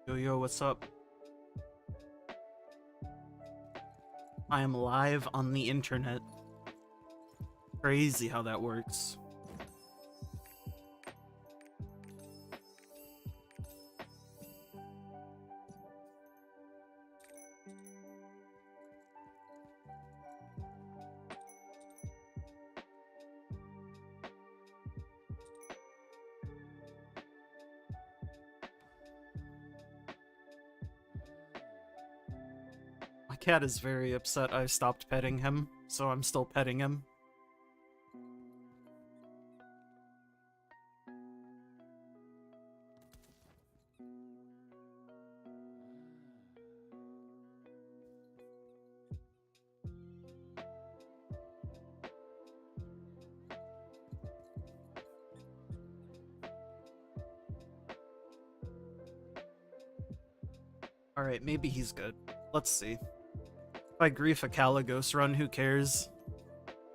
Yo, yo, what's up? I am live on the internet. Crazy how that works. My cat is very upset I stopped petting him, so I'm still petting him. Alright, maybe he's good. Let's see. If I grief a Caligos run, who cares?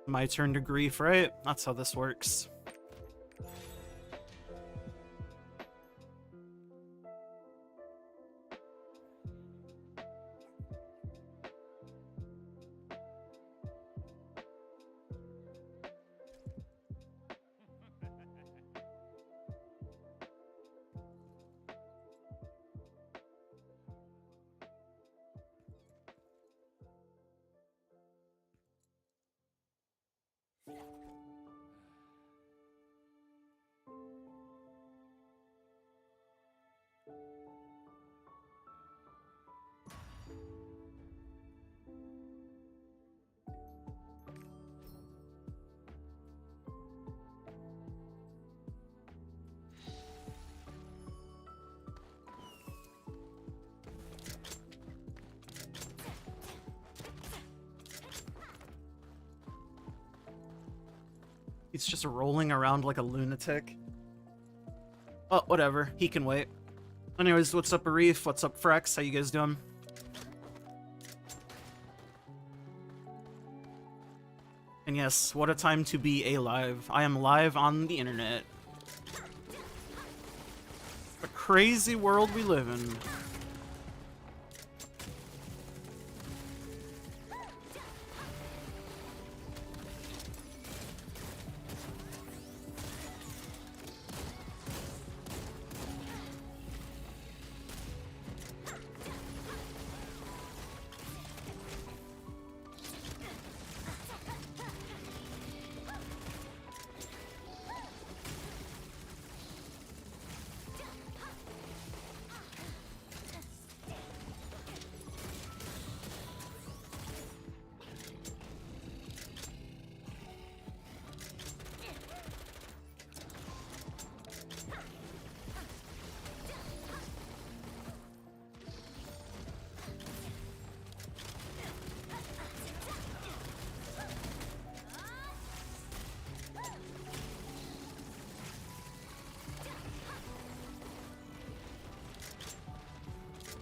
My turn to grief, right? That's how this works. He's just rolling around like a lunatic. Oh, whatever. He can wait. Anyways, what's up, Arif? What's up, Frex? How you guys doing? And yes, what a time to be alive. I am live on the internet. A crazy world we live in.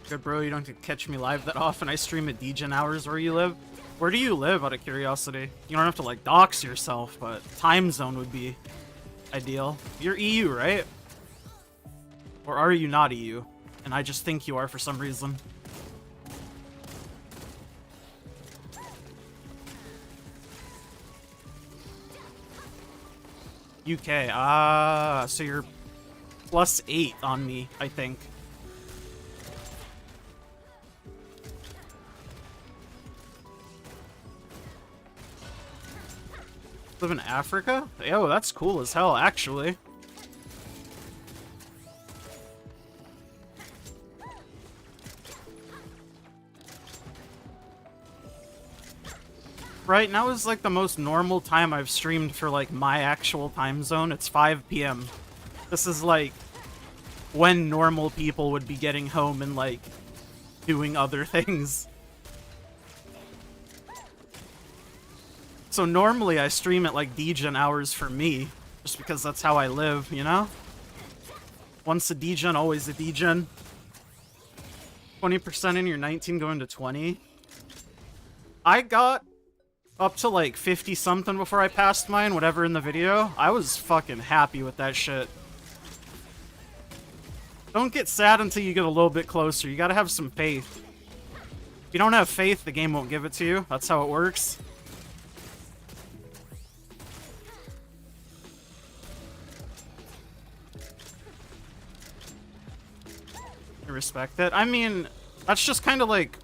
Good, bro, you don't catch me live that often. I stream at Degen hours where you live. Where do you live, out of curiosity? You don't have to, like, dox yourself, but time zone would be ideal. You're EU, right? Or are you not EU? And I just think you are for some reason. UK, so you're +8 on me, I think. Live in Africa? Yo, that's cool as hell, actually. Right now is like the most normal time I've streamed for like my actual time zone. It's 5 p.m. This is like when normal people would be getting home and like doing other things. So normally I stream at like Degen hours for me, just because that's how I live, you know? Once a Degen, always a Degen. 20% in your 19 going to 20. I got up to like 50 something before I passed mine, whatever in the video. I was fucking happy with that shit. Don't get sad until you get a little bit closer. You gotta have some faith. If you don't have faith, the game won't give it to you. That's how it works. I respect it. I mean, that's just kind of like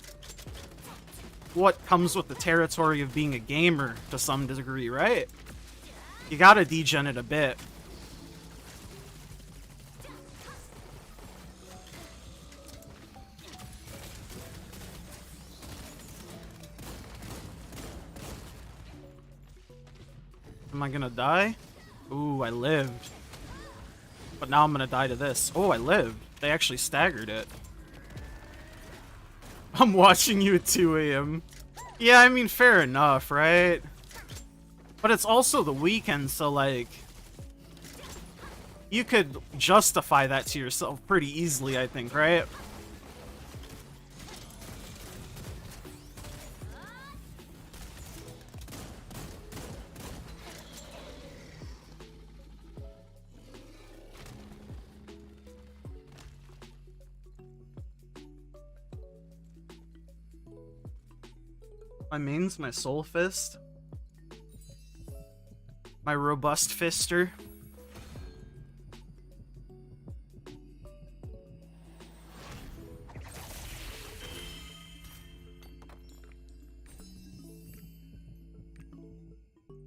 what comes with the territory of being a gamer to some degree, right? You gotta degen it a bit. Am I gonna die? Ooh, I lived. But now I'm gonna die to this. Oh, I lived. They actually staggered it. I'm watching you at 2 a.m. Yeah, I mean, fair enough, right? But it's also the weekend, so, like, you could justify that to yourself pretty easily, I think, right? My main's my soul fist. My robust fister.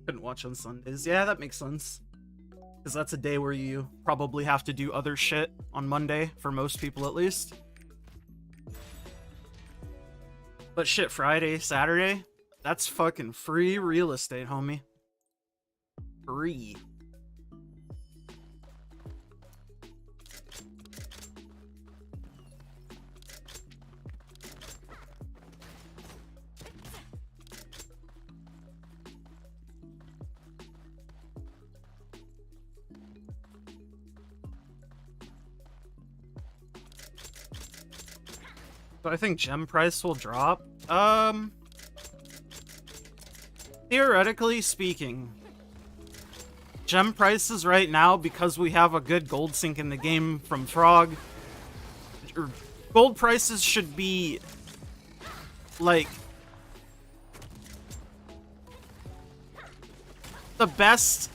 Couldn't watch on Sundays. Yeah, that makes sense. Because that's a day where you probably have to do other shit on Monday, for most people at least. But shit, Friday, Saturday, that's fucking free real estate, homie. Free. So I think gem price will drop. Theoretically speaking, gem prices right now, because we have a good gold sink in the game from Frog, gold prices should be like the best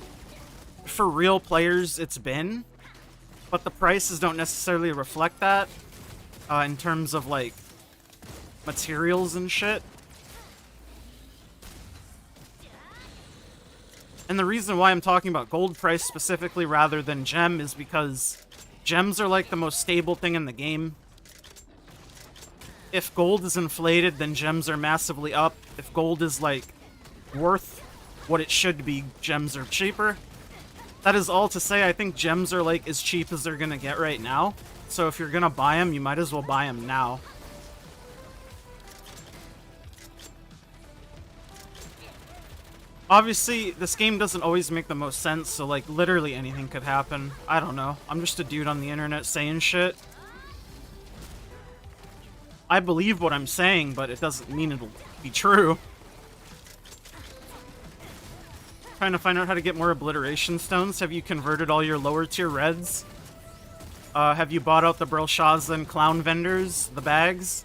for real players it's been, but the prices don't necessarily reflect that. In terms of, like, materials and shit. And the reason why I'm talking about gold price specifically rather than gem is because gems are, like, the most stable thing in the game. If gold is inflated, then gems are massively up. If gold is, like, worth what it should be, gems are cheaper. That is all to say, I think gems are, like, as cheap as they're gonna get right now. So if you're gonna buy them, you might as well buy them now. Obviously, this game doesn't always make the most sense, so, like, literally anything could happen. I don't know. I'm just a dude on the internet saying shit. I believe what I'm saying, but it doesn't mean it'll be true. Trying to find out how to get more obliteration stones. Have you converted all your lower tier reds? Have you bought out the Belshazzar and Clown vendors? The bags?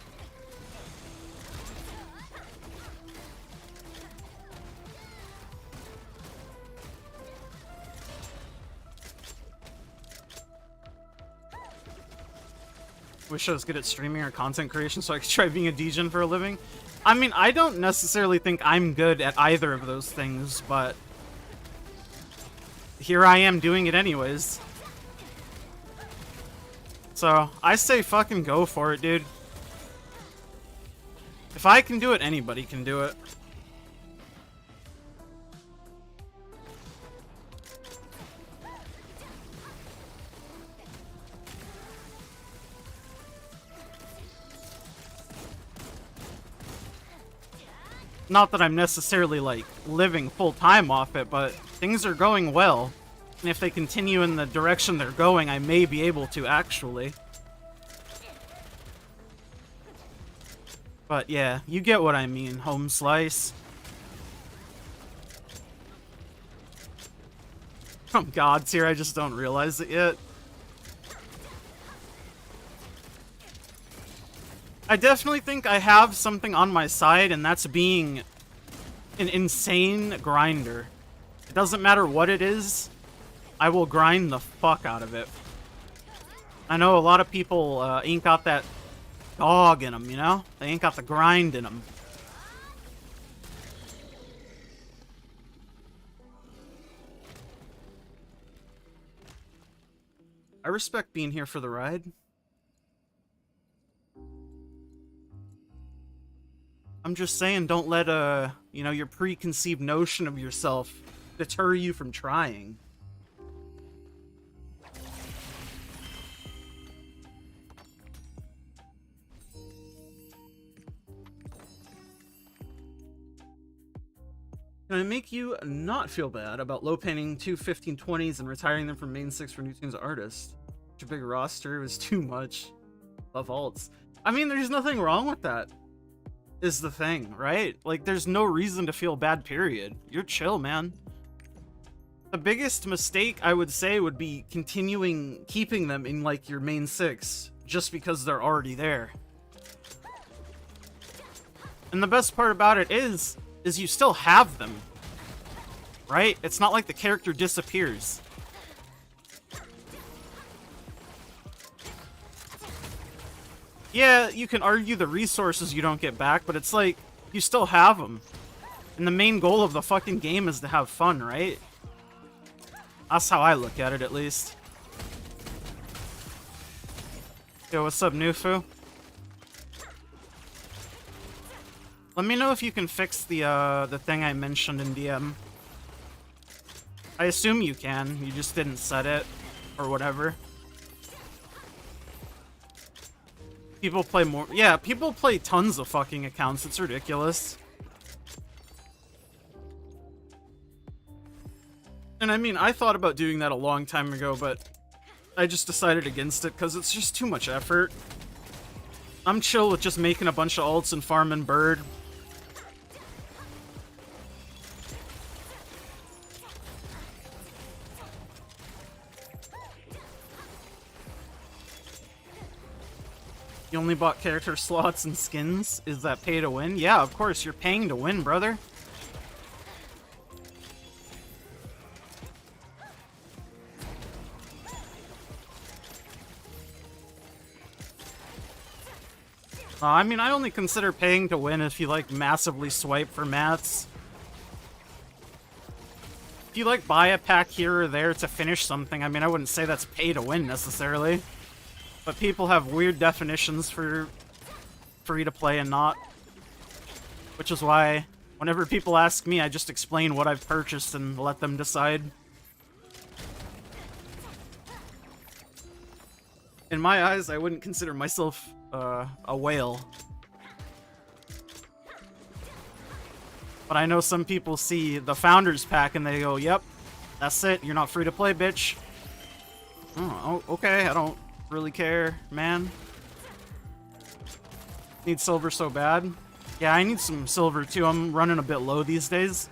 Wish I was good at streaming or content creation so I could try being a degen for a living. I mean, I don't necessarily think I'm good at either of those things, but here I am doing it anyways. So, I say fucking go for it, dude. If I can do it, anybody can do it. Not that I'm necessarily, like, living full-time off it, but things are going well. And if they continue in the direction they're going, I may be able to, actually. But yeah, you get what I mean, home slice. Oh, God's here, I just don't realize it yet. I definitely think I have something on my side, and that's being an insane grinder. It doesn't matter what it is, I will grind the fuck out of it. I know a lot of people ain't got that dog in them, you know? They ain't got the grind in them. I respect being here for the ride. I'm just saying, don't let you know, your preconceived notion of yourself deter you from trying. Can I make you not feel bad about low painting two 1520s and retiring them from main 6 for new tunes artists? Such a big roster was too much. Love alts. I mean, there's nothing wrong with that, is the thing, right? Like, there's no reason to feel bad, period. You're chill, man. The biggest mistake, I would say, would be keeping them in, like, your main 6, just because they're already there. And the best part about it is you still have them, right? It's not like the character disappears. Yeah, you can argue the resources you don't get back, but it's like, you still have them. And the main goal of the fucking game is to have fun, right? That's how I look at it, at least. Yo, what's up, Nufu? Let me know if you can fix the thing I mentioned in DM. I assume you can, you just didn't set it, or whatever. People play more. Yeah, people play tons of fucking accounts. It's ridiculous. And I mean, I thought about doing that a long time ago, but I just decided against it because it's just too much effort. I'm chill with just making a bunch of alts and farming bird. You only bought character slots and skins? Is that pay to win? Yeah, of course, you're paying to win, brother. I mean, I only consider paying to win if you, like, massively swipe for mats. If you, like, buy a pack here or there to finish something, I mean, I wouldn't say that's pay to win, necessarily. But people have weird definitions for free to play and not. Which is why, whenever people ask me, I just explain what I've purchased and let them decide. In my eyes, I wouldn't consider myself a whale. But I know some people see the Founders Pack and they go, yep, that's it, you're not free to play, bitch. Oh, okay, I don't really care, man. Need silver so bad. Yeah, I need some silver too. I'm running a bit low these days.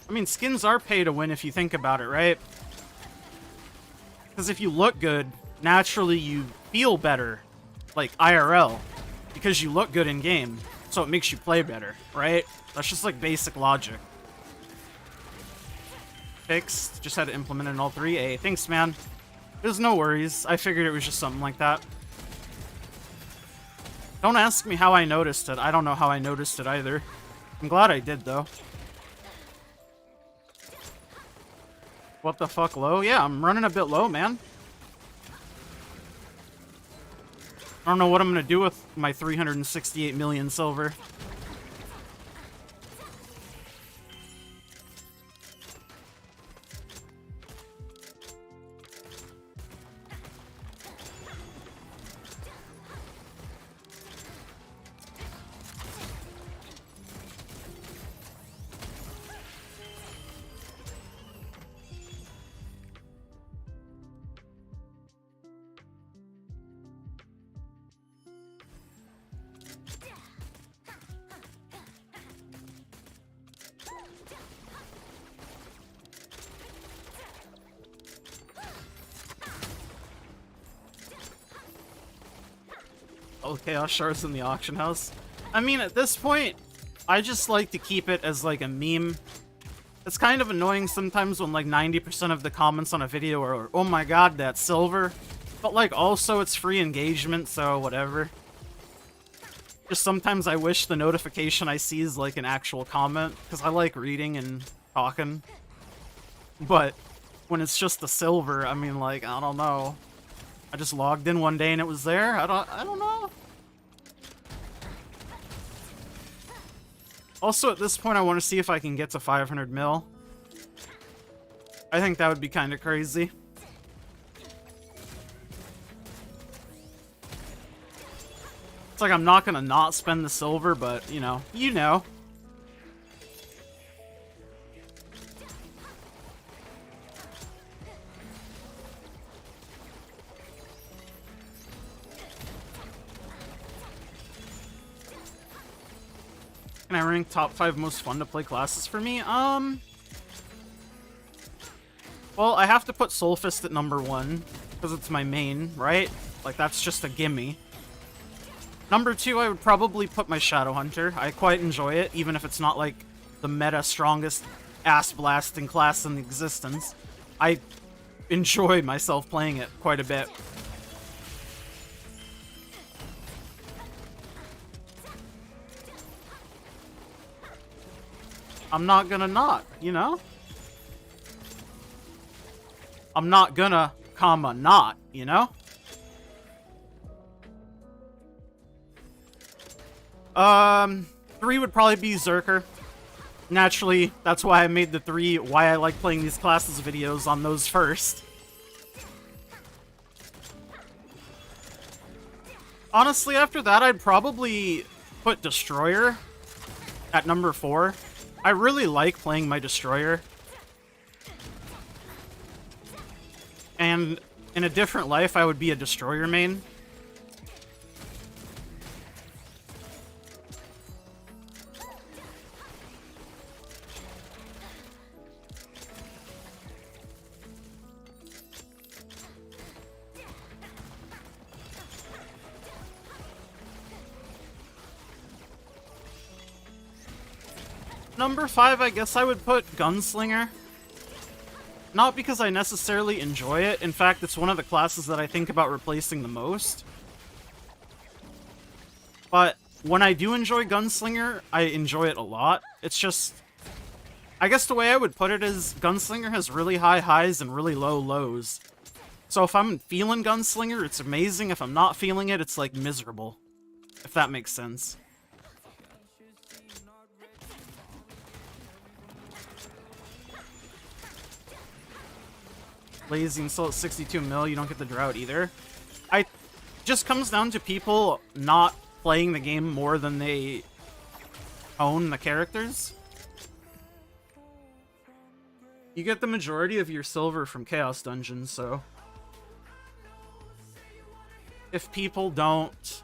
I mean, skins are pay to win if you think about it, right? Because if you look good, naturally you feel better, like IRL, because you look good in game, so it makes you play better, right? That's just like basic logic. Fixed, just had to implement it in all three. Hey, thanks, man. There's no worries. I figured it was just something like that. Don't ask me how I noticed it. I don't know how I noticed it either. I'm glad I did, though. What the fuck, low? Yeah, I'm running a bit low, man. I don't know what I'm gonna do with my 368 million silver. Oh, Chaos Shards in the auction house. I mean, at this point, I just like to keep it as like a meme. It's kind of annoying sometimes when like 90% of the comments on a video are, oh my god, that's silver. But like also it's free engagement, so whatever. Just sometimes I wish the notification I see is like an actual comment, because I like reading and talking. But when it's just the silver, I mean, like, I don't know. I just logged in one day and it was there. I don't know. Also, at this point, I want to see if I can get to 500 mil. I think that would be kind of crazy. It's like I'm not gonna not spend the silver, but, you know. Can I rank top 5 most fun to play classes for me? Well, I have to put Soulfist at number 1, because it's my main, right? Like, that's just a gimme. Number 2, I would probably put my Shadowhunter. I quite enjoy it, even if it's not, like, the meta strongest ass-blasting class in existence. I enjoy myself playing it quite a bit. I'm not gonna not, you know? I'm not gonna, not, you know? 3 would probably be Zerker. Naturally, that's why I made the 3 why I like playing these classes videos on those first. Honestly, after that, I'd probably put Destroyer at number 4. I really like playing my Destroyer. And in a different life, I would be a Destroyer main. Number 5, I guess I would put Gunslinger. Not because I necessarily enjoy it. In fact, it's one of the classes that I think about replacing the most. But when I do enjoy Gunslinger, I enjoy it a lot. It's just... I guess the way I would put it is, Gunslinger has really high highs and really low lows. So if I'm feeling Gunslinger, it's amazing. If I'm not feeling it, it's like miserable. If that makes sense. Lazy and still at 62 mil, you don't get the drought either. Just comes down to people not playing the game more than they own the characters. You get the majority of your silver from Chaos Dungeons, so... If people don't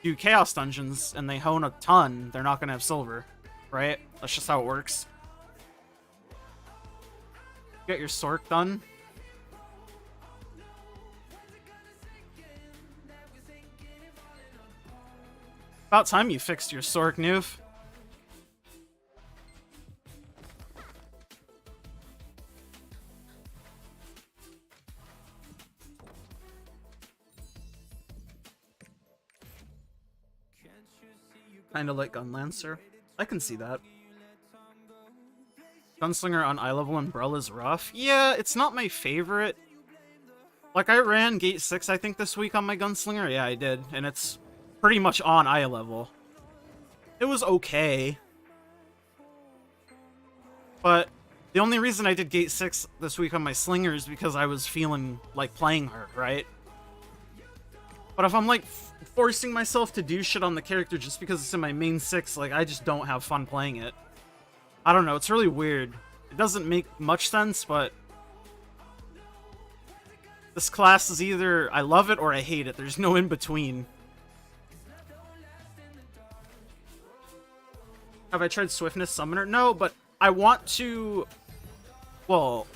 do Chaos Dungeons and they hone a ton, they're not gonna have silver, right? That's just how it works. Get your Sork done. About time you fixed your Sork, Noof. Kinda like Gunlancer. I can see that. Gunslinger on eye level Umbrella is rough. Yeah, it's not my favorite. Like, I ran Gate 6, I think, this week on my Gunslinger. Yeah, I did. And it's pretty much on eye level. It was okay. But the only reason I did Gate 6 this week on my Slinger is because I was feeling like playing her, right? But if I'm like forcing myself to do shit on the character just because it's in my main 6, like, I just don't have fun playing it. I don't know, it's really weird. It doesn't make much sense, but this class is either I love it or I hate it. There's no in between. Have I tried Swiftness Summoner? No, but I want to... Well,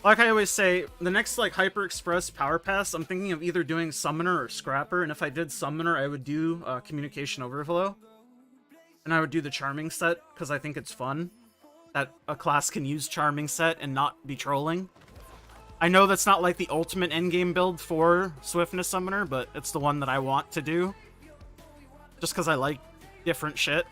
Like I always say, the next like Hyper Express Power Pass, I'm thinking of either doing Summoner or Scrapper, and if I did Summoner, I would do Communication Overflow. And I would do the Charming set, because I think it's fun that a class can use Charming set and not be trolling. I know that's not like the ultimate endgame build for Swiftness Summoner, but it's the one that I want to do. Just because I like different shit.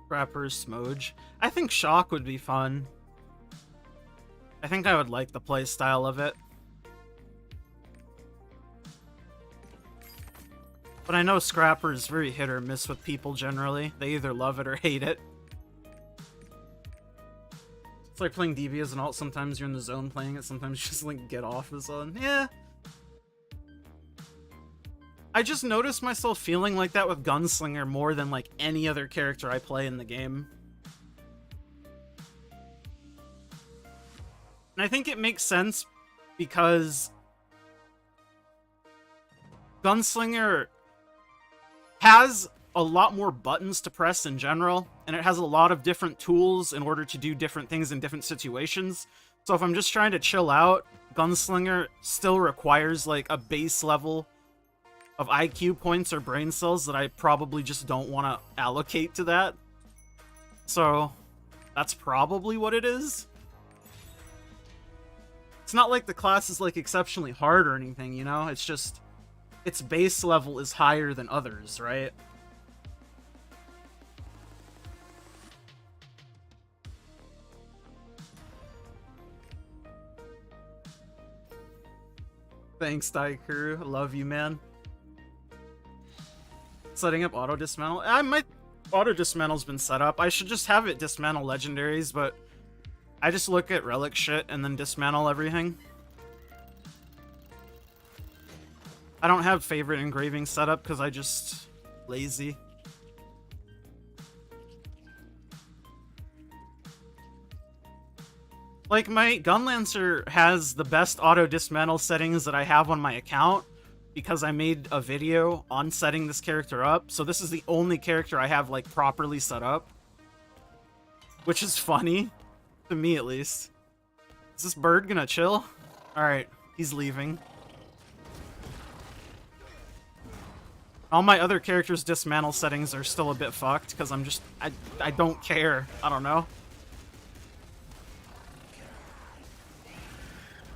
Scrapper's Smoge. I think Shock would be fun. I think I would like the playstyle of it. But I know Scrapper is very hit or miss with people generally. They either love it or hate it. It's like playing DB as an alt. Sometimes you're in the zone playing it, sometimes you just like get off the zone. Yeah. I just noticed myself feeling like that with Gunslinger more than like any other character I play in the game. And I think it makes sense because Gunslinger has a lot more buttons to press in general, and it has a lot of different tools in order to do different things in different situations. So if I'm just trying to chill out, Gunslinger still requires like a base level of IQ points or brain cells that I probably just don't want to allocate to that. So that's probably what it is. It's not like the class is like exceptionally hard or anything, you know? It's just its base level is higher than others, right? Thanks, Daiku. Love you, man. Setting up auto dismantle. My auto dismantle's been set up. I should just have it dismantle legendaries, but I just look at relic shit and then dismantle everything. I don't have favorite engraving set up because I just lazy. Like, my Gunlancer has the best auto dismantle settings that I have on my account because I made a video on setting this character up. So this is the only character I have, like, properly set up. Which is funny. To me, at least. Is this bird gonna chill? Alright, he's leaving. All my other characters' dismantle settings are still a bit fucked because I'm just... I don't care. I don't know.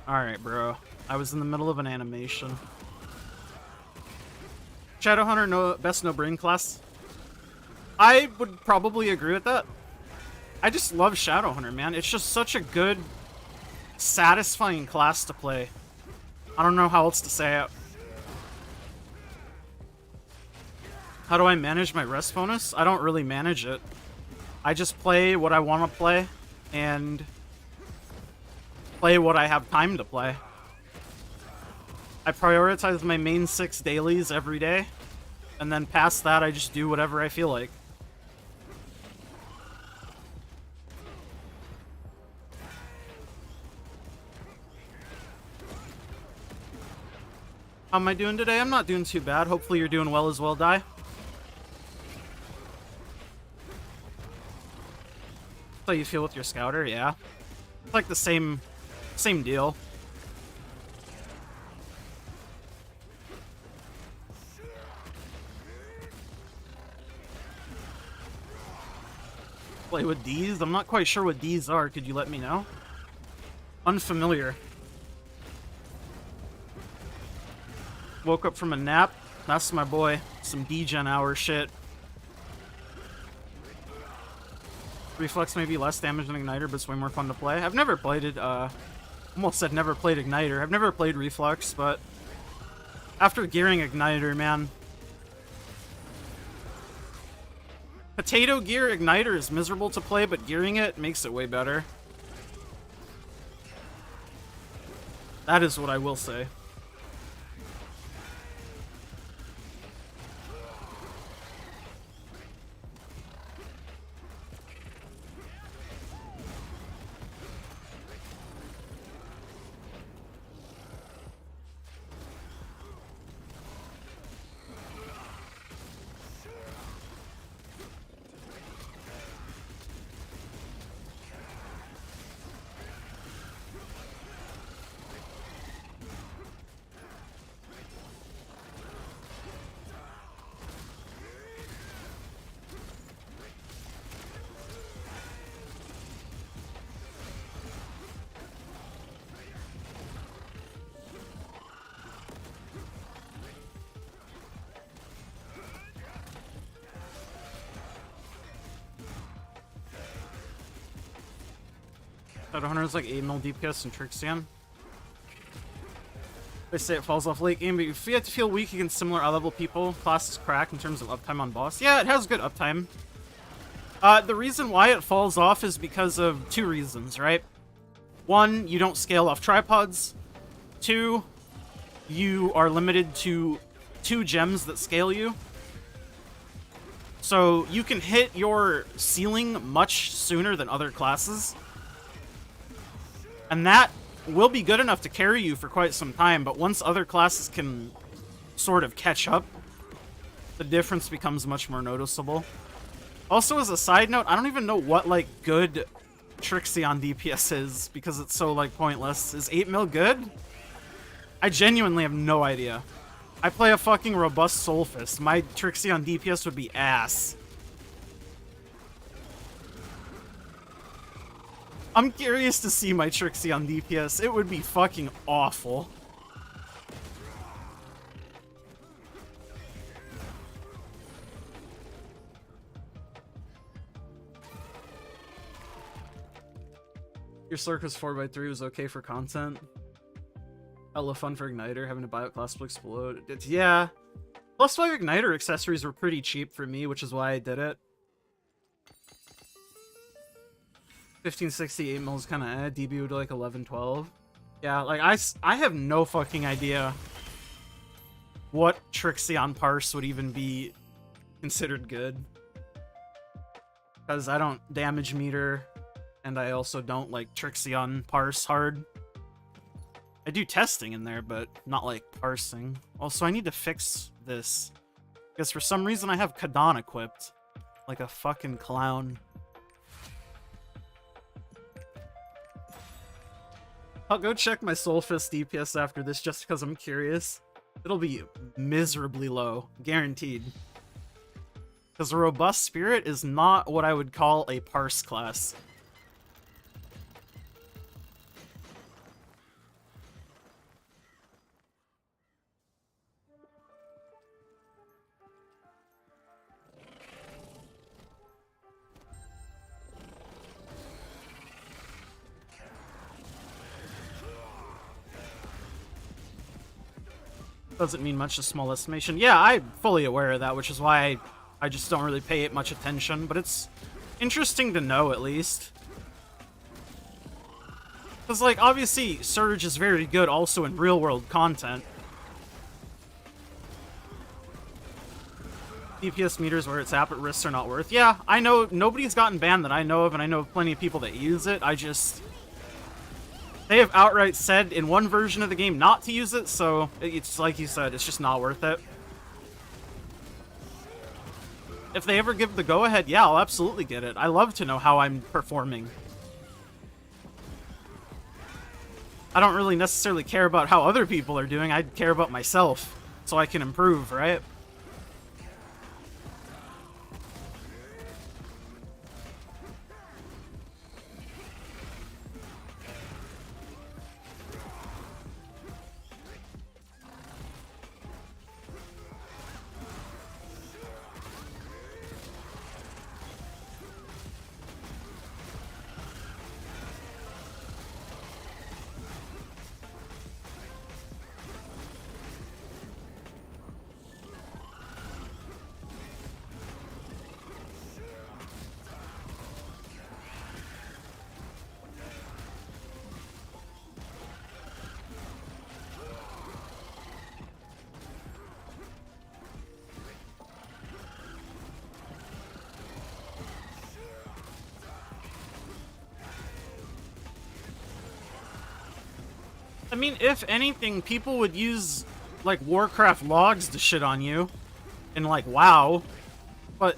Alright, bro. I was in the middle of an animation. Shadowhunter, no, best no-brain class. I would probably agree with that. I just love Shadowhunter, man. It's just such a good, satisfying class to play. I don't know how else to say it. How do I manage my rest bonus? I don't really manage it. I just play what I want to play, and play what I have time to play. I prioritize my main 6 dailies every day, and then past that I just do whatever I feel like. How am I doing today? I'm not doing too bad. Hopefully you're doing well as well, Dai. How you feel with your scouter? Yeah. It's like the same deal. Play with these? I'm not quite sure what these are. Could you let me know? Unfamiliar. Woke up from a nap. That's my boy. Some degen hour shit. Reflex may be less damage than Igniter, but it's way more fun to play. I've never played it, almost said never played Igniter. I've never played Reflex, but after gearing Igniter, man, Potato Gear Igniter is miserable to play, but gearing it makes it way better. That is what I will say. Shadowhunter's like 8 mil DPS and Trixion. They say it falls off late game, but if you have to feel weak against similar level people, class is cracked in terms of uptime on boss. Yeah, it has good uptime. The reason why it falls off is because of 2 reasons, right? 1, you don't scale off tripods. 2, you are limited to 2 gems that scale you. So you can hit your ceiling much sooner than other classes. And that will be good enough to carry you for quite some time, but once other classes can sort of catch up, the difference becomes much more noticeable. Also, as a side note, I don't even know what, like, good Trixion DPS is, because it's so, like, pointless. Is 8 mil good? I genuinely have no idea. I play a fucking robust Soulfist. My Trixion DPS would be ass. I'm curious to see my Trixion DPS. It would be fucking awful. Your Circus 4x3 was okay for content. Hella fun for Igniter, having to buy out Class will explode. Yeah. Plus 5 Igniter accessories were pretty cheap for me, which is why I did it. 1568 mil is kind of DB would like 1112. Yeah, like I have no fucking idea what Trixion parse would even be considered good. Because I don't damage meter, and I also don't like Trixion parse hard. I do testing in there, but not like parsing. Also, I need to fix this. Because for some reason I have Kadan equipped. Like a fucking clown. I'll go check my Soulfist DPS after this just because I'm curious. It'll be miserably low, guaranteed. Because a Robust Spirit is not what I would call a parse class. Doesn't mean much, a small estimation. Yeah, I'm fully aware of that, which is why I just don't really pay it much attention, but it's interesting to know, at least. Because, like, obviously, Surge is very good also in real-world content. DPS meters where it's at, risks are not worth. Yeah, I know nobody's gotten banned that I know of, and I know of plenty of people that use it. I just... They have outright said in one version of the game not to use it, so it's like you said, it's just not worth it. If they ever give the go-ahead, yeah, I'll absolutely get it. I love to know how I'm performing. I don't really necessarily care about how other people are doing, I care about myself, so I can improve, right? I mean, if anything, people would use, like, Warcraft logs to shit on you. And, like, WoW. But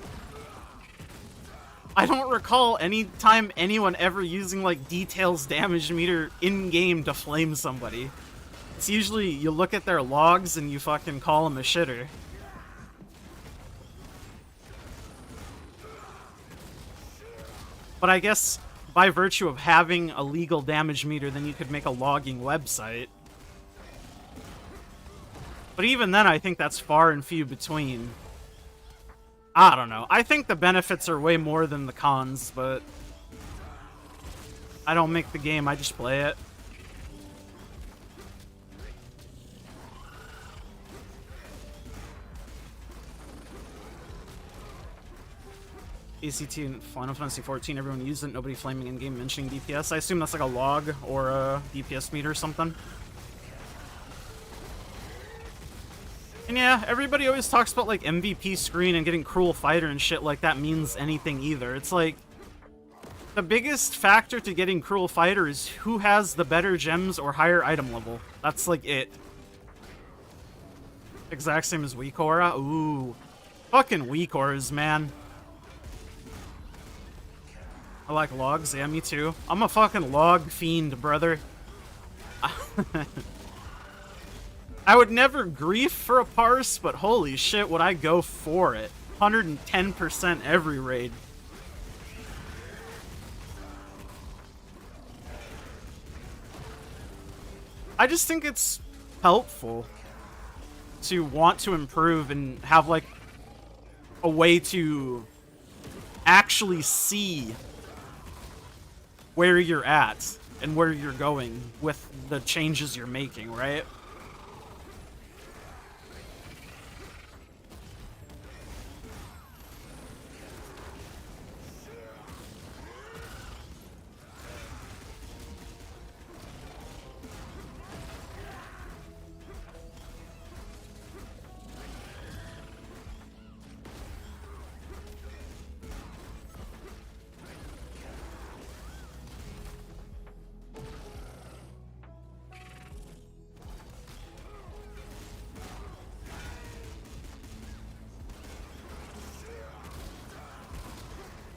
I don't recall any time anyone ever using, like, details damage meter in-game to flame somebody. It's usually you look at their logs and you fucking call them a shitter. But I guess by virtue of having a legal damage meter, then you could make a logging website. But even then, I think that's far and few between. I don't know. I think the benefits are way more than the cons, but I don't make the game, I just play it. ACT and Final Fantasy 14, everyone used it, nobody flaming in-game mentioning DPS. I assume that's like a log or a DPS meter or something. And yeah, everybody always talks about like MVP screen and getting Cruel Fighter and shit like that means anything either. It's like, the biggest factor to getting Cruel Fighter is who has the better gems or higher item level. That's like it. Exact same as Weak Aura? Ooh. Fucking Weak Auras, man. I like logs, yeah, me too. I'm a fucking log fiend, brother. I would never grief for a parse, but holy shit, would I go for it. 110% every raid. I just think it's helpful to want to improve and have, like, a way to actually see where you're at and where you're going with the changes you're making, right?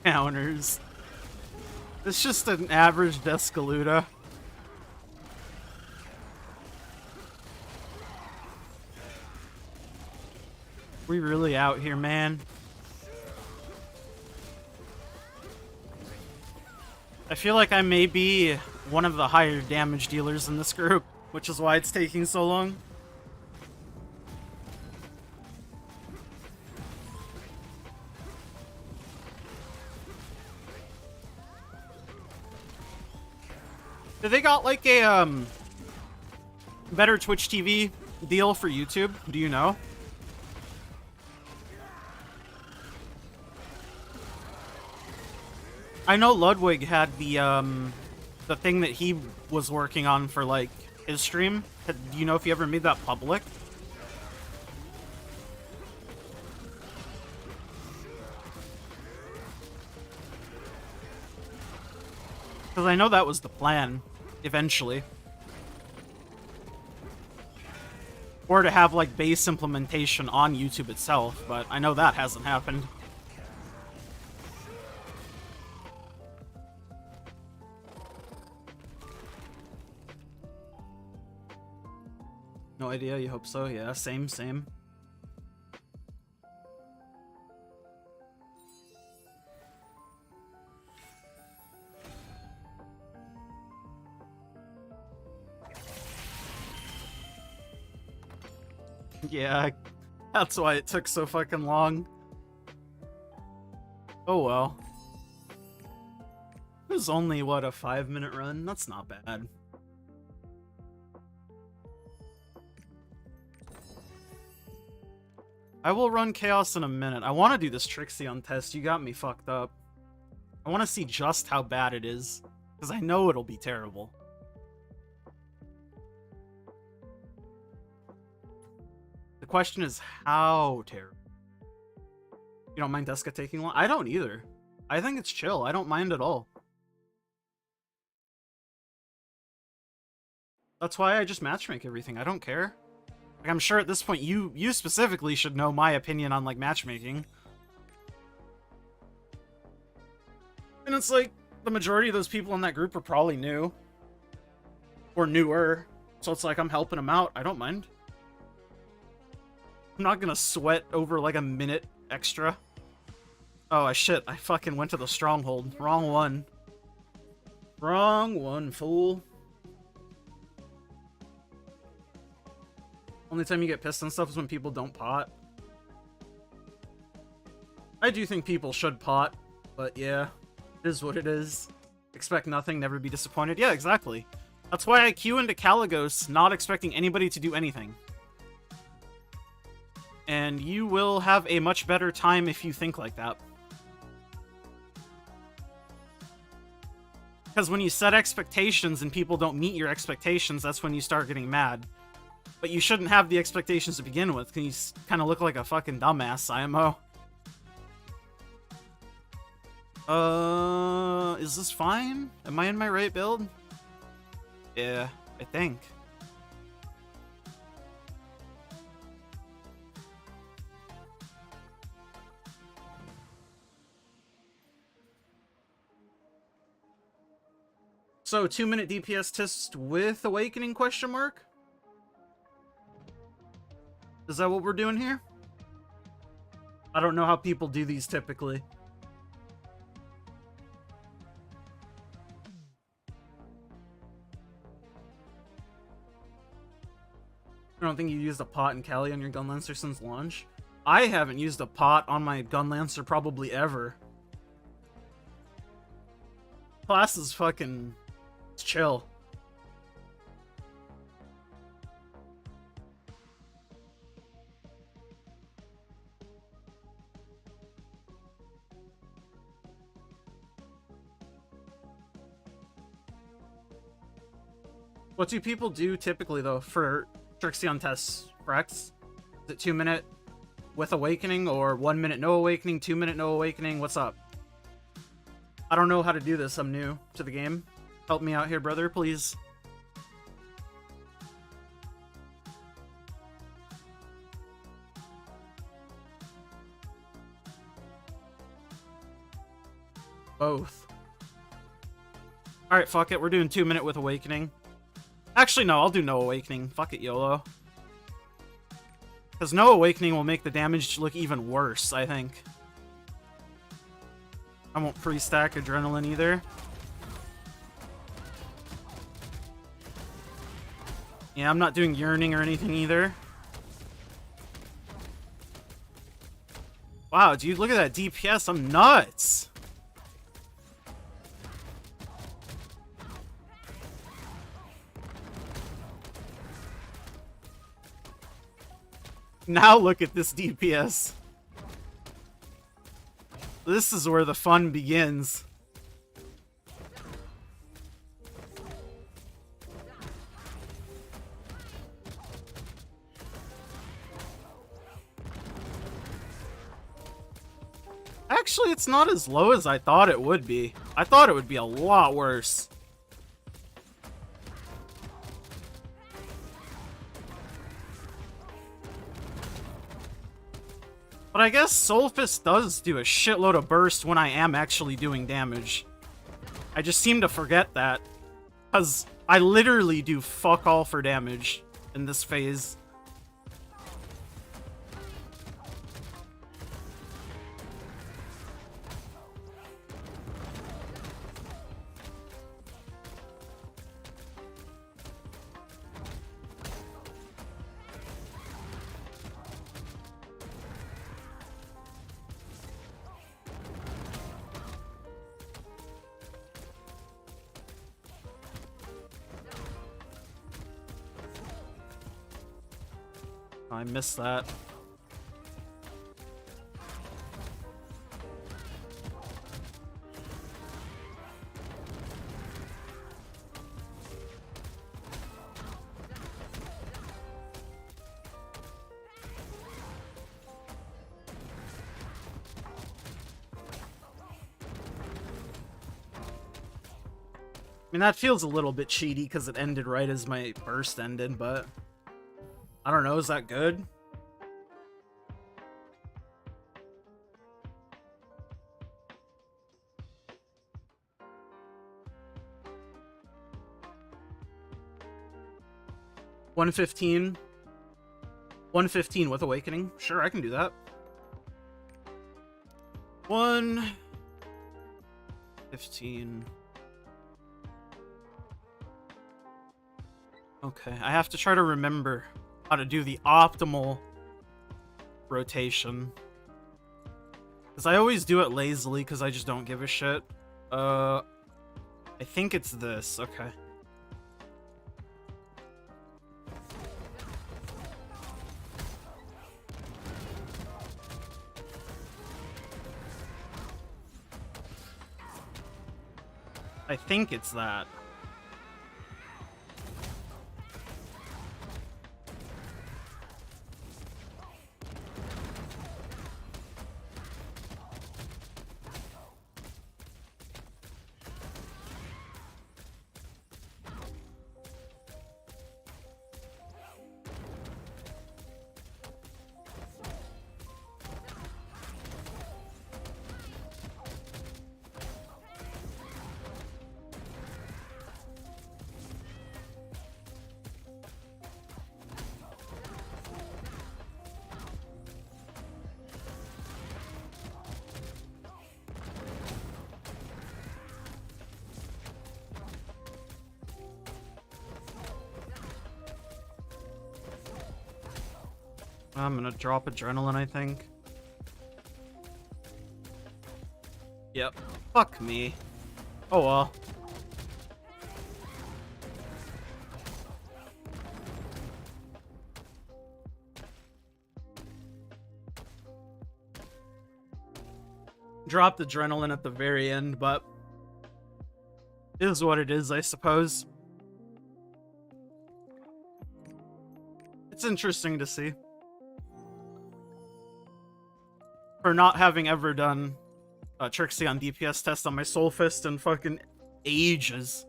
Counters. It's just an average Descaluda. We really out here, man. I feel like I may be one of the higher damage dealers in this group, which is why it's taking so long. They got like a better Twitch TV deal for YouTube. Do you know? I know Ludwig had the thing that he was working on for like his stream. Do you know if he ever made that public? Because I know that was the plan, eventually. Or to have, like, base implementation on YouTube itself, but I know that hasn't happened. No idea, you hope so? Yeah, same. Yeah, that's why it took so fucking long. Oh well. It was only, what, a 5-minute run? That's not bad. I will run Chaos in a minute. I want to do this Trixion test. You got me fucked up. I want to see just how bad it is, because I know it'll be terrible. The question is how terrible. You don't mind Deska taking long? I don't either. I think it's chill. I don't mind at all. That's why I just matchmake everything. I don't care. Like, I'm sure at this point you specifically should know my opinion on like matchmaking. And it's like the majority of those people in that group are probably new or newer. So it's like I'm helping them out. I don't mind. I'm not gonna sweat over like a minute extra. Oh, shit. I fucking went to the stronghold. Wrong one. Wrong one, fool. Only time you get pissed and stuff is when people don't pot. I do think people should pot, but yeah, it is what it is. Expect nothing, never be disappointed. Yeah, exactly. That's why I queue into Caligos, not expecting anybody to do anything. And you will have a much better time if you think like that. Because when you set expectations and people don't meet your expectations, that's when you start getting mad. But you shouldn't have the expectations to begin with, because you kind of look like a fucking dumbass, IMO. Is this fine? Am I in my right build? Yeah, I think. So, 2-minute DPS test with Awakening, question mark? Is that what we're doing here? I don't know how people do these typically. I don't think you used a pot and Cali on your Gunlancer since launch. I haven't used a pot on my Gunlancer probably ever. Class is fucking... It's chill. What do people do typically, though, for Trixion tests, Rex? Is it 2-minute with Awakening, or 1 minute no Awakening, 2-minute no Awakening? What's up? I don't know how to do this. I'm new to the game. Help me out here, brother, please. Both. Alright, fuck it. We're doing 2-minute with Awakening. Actually, no, I'll do no Awakening. Fuck it, YOLO. Because no Awakening will make the damage look even worse, I think. I won't pre-stack Adrenaline either. Yeah, I'm not doing Yearning or anything either. Wow, dude, look at that DPS. I'm nuts. Now look at this DPS. This is where the fun begins. Actually, it's not as low as I thought it would be. I thought it would be a lot worse. But I guess Soul Fist does do a shitload of burst when I am actually doing damage. I just seem to forget that. Because I literally do fuck all for damage in this phase. I missed that. mean, that feels a little bit cheaty because it ended right as my burst ended, but I don't know, is that good? $115. 115 with Awakening. Sure, I can do that. 115. Okay, I have to try to remember how to do the optimal rotation. Because I always do it lazily because I just don't give a shit. I think it's this. Okay. I think it's that. I'm gonna drop Adrenaline, I think. Yep. Fuck me. Oh well. Dropped Adrenaline at the very end, but it is what it is, I suppose. It's interesting to see. For not having ever done a Trixie on DPS test on my Soul Fist in fucking ages.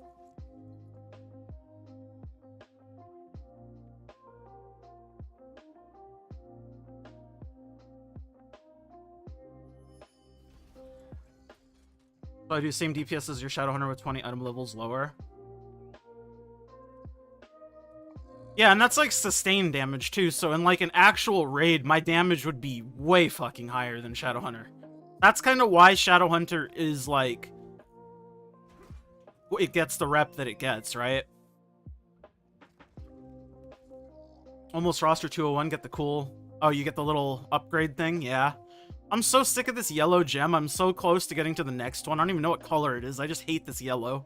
So I do same DPS as your Shadowhunter with 20 item levels lower. Yeah, and that's like sustained damage too, so in like an actual raid, my damage would be way fucking higher than Shadowhunter. That's kind of why Shadowhunter is like... it gets the rep that it gets, right? Almost roster 201, get the cool... oh, you get the little upgrade thing? Yeah. I'm so sick of this yellow gem, I'm so close to getting to the next one. I don't even know what color it is, I just hate this yellow.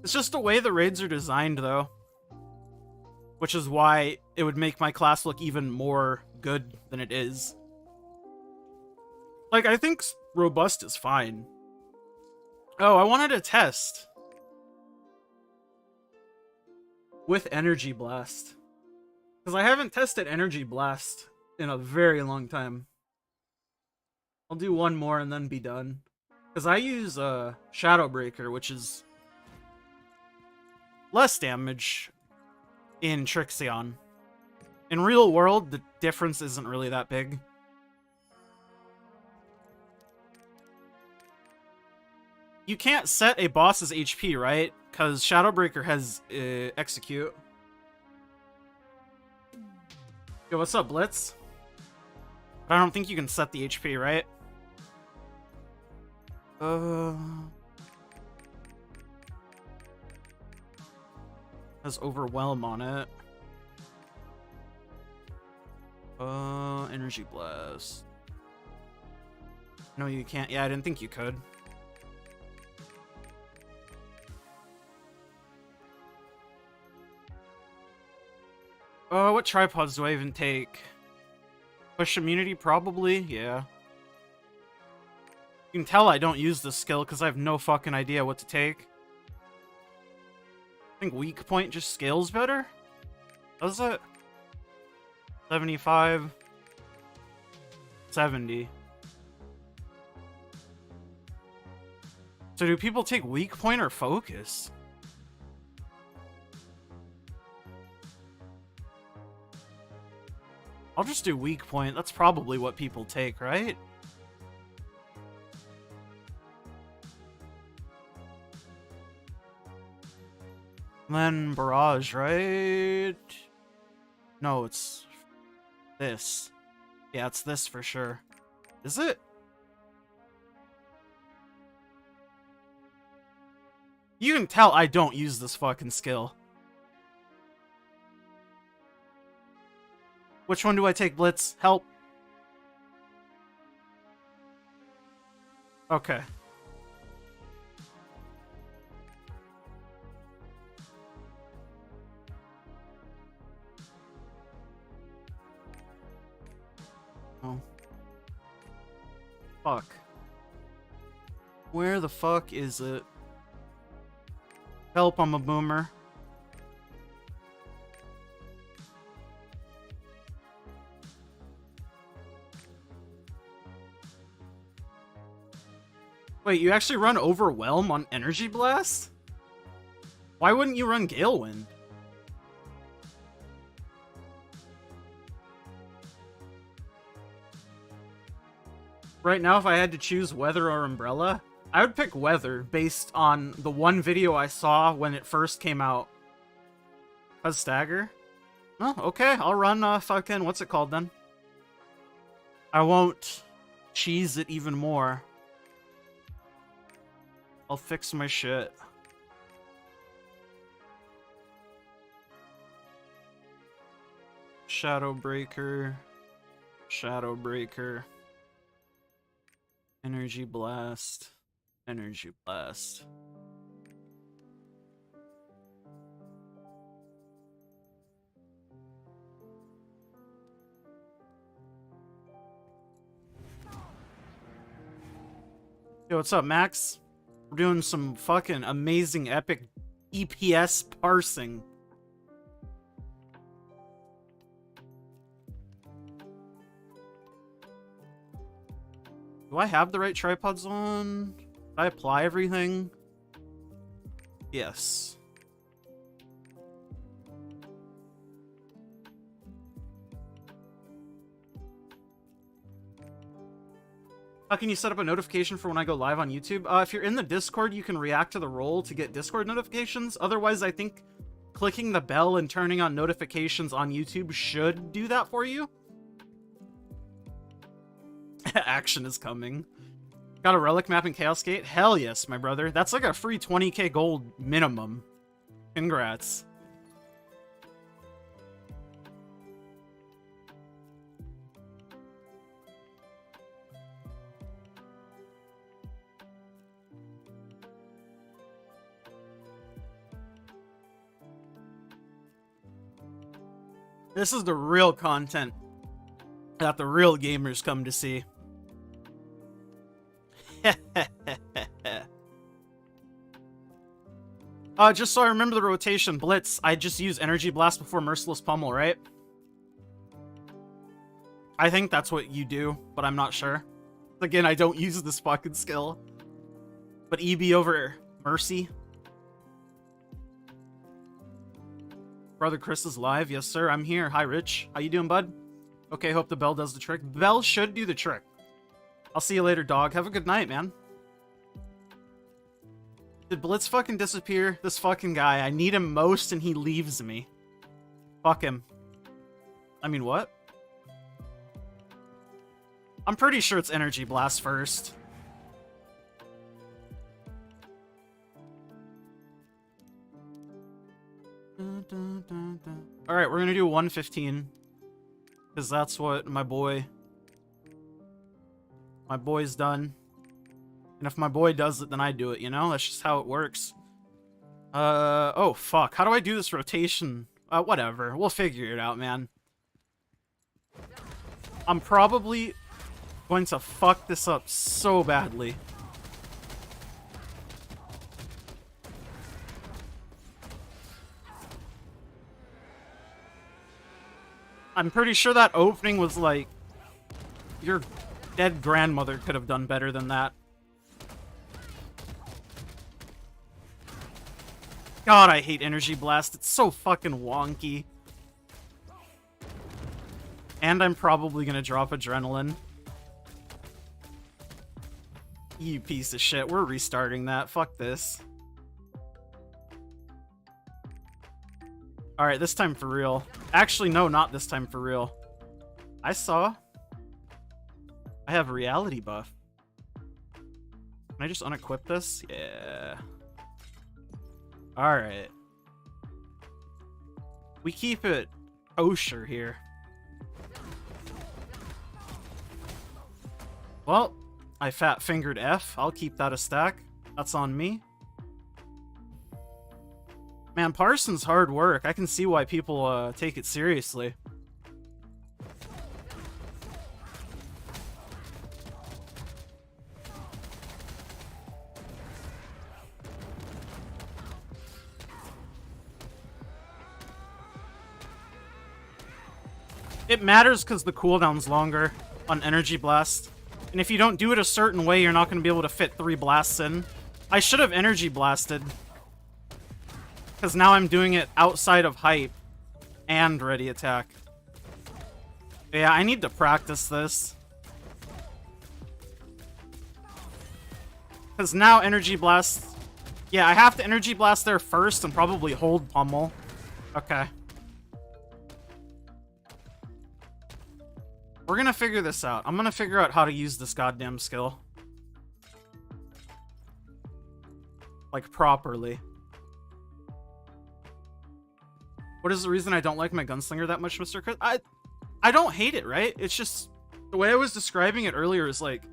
It's just the way the raids are designed, though. Which is why it would make my class look even more good than it is. Like, I think Robust is fine. Oh, I wanted to test. With Energy Blast. Because I haven't tested Energy Blast in a very long time. I'll do one more and then be done. Because I use Shadowbreaker, which is... less damage in Trixion. In real world, the difference isn't really that big. You can't set a boss's HP, right? Because Shadowbreaker has Execute. Yo, what's up, Blitz? But I don't think you can set the HP, right? Has Overwhelm on it. Energy Blast. No, you can't. Yeah, I didn't think you could. What tripods do I even take? Push Immunity, probably? Yeah. You can tell I don't use this skill because I have no fucking idea what to take. I think Weak Point just scales better? Does it? 75. 70. So do people take weak point or focus? I'll just do weak point. That's probably what people take, right? And then barrage, right? No, it's this. Yeah, it's this for sure. Is it? You can tell I don't use this fucking skill. Which one do I take, Blitz? Help. Okay. Oh. Fuck. Where the fuck is it? Help, I'm a boomer. Wait, you actually run Overwhelm on Energy Blast? Why wouldn't you run Gale Wind? Right now, if I had to choose Weather or Umbrella, I would pick Weather based on the one video I saw when it first came out. How's Stagger? Oh, okay, I'll run fucking, what's it called then? I won't cheese it even more. I'll fix my shit. Shadowbreaker. Shadowbreaker. Energy Blast. Energy Blast. Yo, what's up, Max? We're doing some fucking amazing epic EPS parsing. Do I have the right tripods on? Did I apply everything? Yes. How can you set up a notification for when I go live on YouTube? If you're in the Discord, you can react to the roll to get Discord notifications. Otherwise, I think clicking the bell and turning on notifications on YouTube should do that for you. Action is coming. Got a relic map in Chaos Gate? Hell yes, my brother. That's like a free 20k gold minimum. Congrats. This is the real content that the real gamers come to see. Just so I remember the rotation, Blitz, I just use Energy Blast before Merciless Pummel, right? I think that's what you do, but I'm not sure. Again, I don't use this fucking skill. But EB over Mercy. Brother Chris is live. Yes, sir. I'm here. Hi, Rich. How you doing, bud? Okay, hope the bell does the trick. Bell should do the trick. I'll see you later, dog. Have a good night, man. Did Blitz fucking disappear? This fucking guy. I need him most and he leaves me. Fuck him. I mean, what? I'm pretty sure it's Energy Blast first. Alright, we're gonna do 115. Because that's what my boy's done. And if my boy does it, then I do it, you know? That's just how it works. Oh, fuck. How do I do this rotation? Whatever. We'll figure it out, man. I'm probably going to fuck this up so badly. I'm pretty sure that opening was like... Your dead grandmother could have done better than that. God, I hate Energy Blast. It's so fucking wonky. And I'm probably gonna drop Adrenaline. You piece of shit. We're restarting that. Fuck this. Alright, this time for real. Actually, no, not this time for real. I have a reality buff. Can I just unequip this? Yeah. Alright. We keep it kosher here. Well, I fat-fingered F. I'll keep that a stack. That's on me. Man, Parsons' hard work. I can see why people take it seriously. It matters because the cooldown's longer on Energy Blast. And if you don't do it a certain way, you're not going to be able to fit 3 blasts in. I should have Energy Blasted. Because now I'm doing it outside of hype and ready attack. But yeah, I need to practice this. Because now Energy Blast... Yeah, I have to Energy Blast there first and probably hold Pummel. Okay. We're gonna figure this out. I'm gonna figure out how to use this goddamn skill. Like, properly. What is the reason I don't like my gunslinger that much, Mr. Chris? I don't hate it, right? It's just... The way I was describing it earlier is like...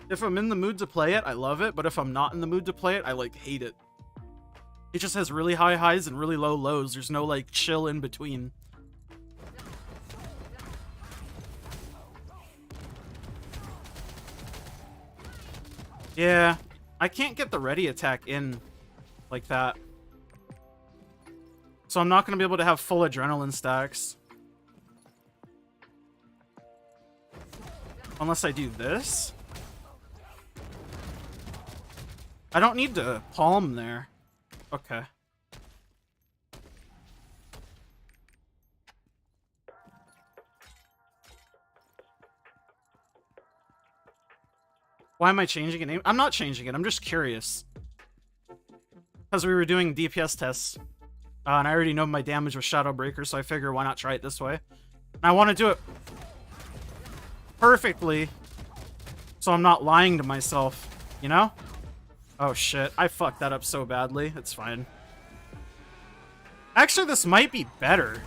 If I'm in the mood to play it, I love it. But if I'm not in the mood to play it, I, like, hate it. It just has really high highs and really low lows. There's no, like, chill in between. Yeah, I can't get the ready attack in like that. So I'm not going to be able to have full adrenaline stacks. Unless I do this. I don't need to palm there. Okay. Why am I changing it? I'm not changing it. I'm just curious. Because we were doing DPS tests. And I already know my damage with Shadowbreaker, so I figure why not try it this way. And I want to do it perfectly. So I'm not lying to myself. You know? Oh shit. I fucked that up so badly. It's fine. Actually, this might be better.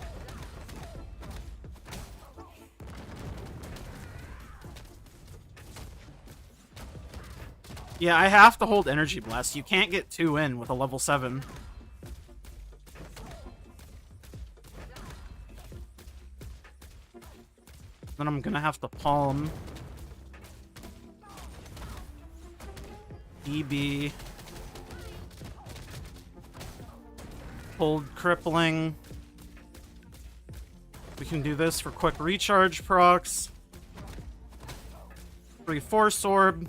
Yeah, I have to hold Energy Blast. You can't get 2 in with a level 7. Then I'm gonna have to palm. EB. Hold Crippling. We can do this for quick recharge procs. 3 Force Orb.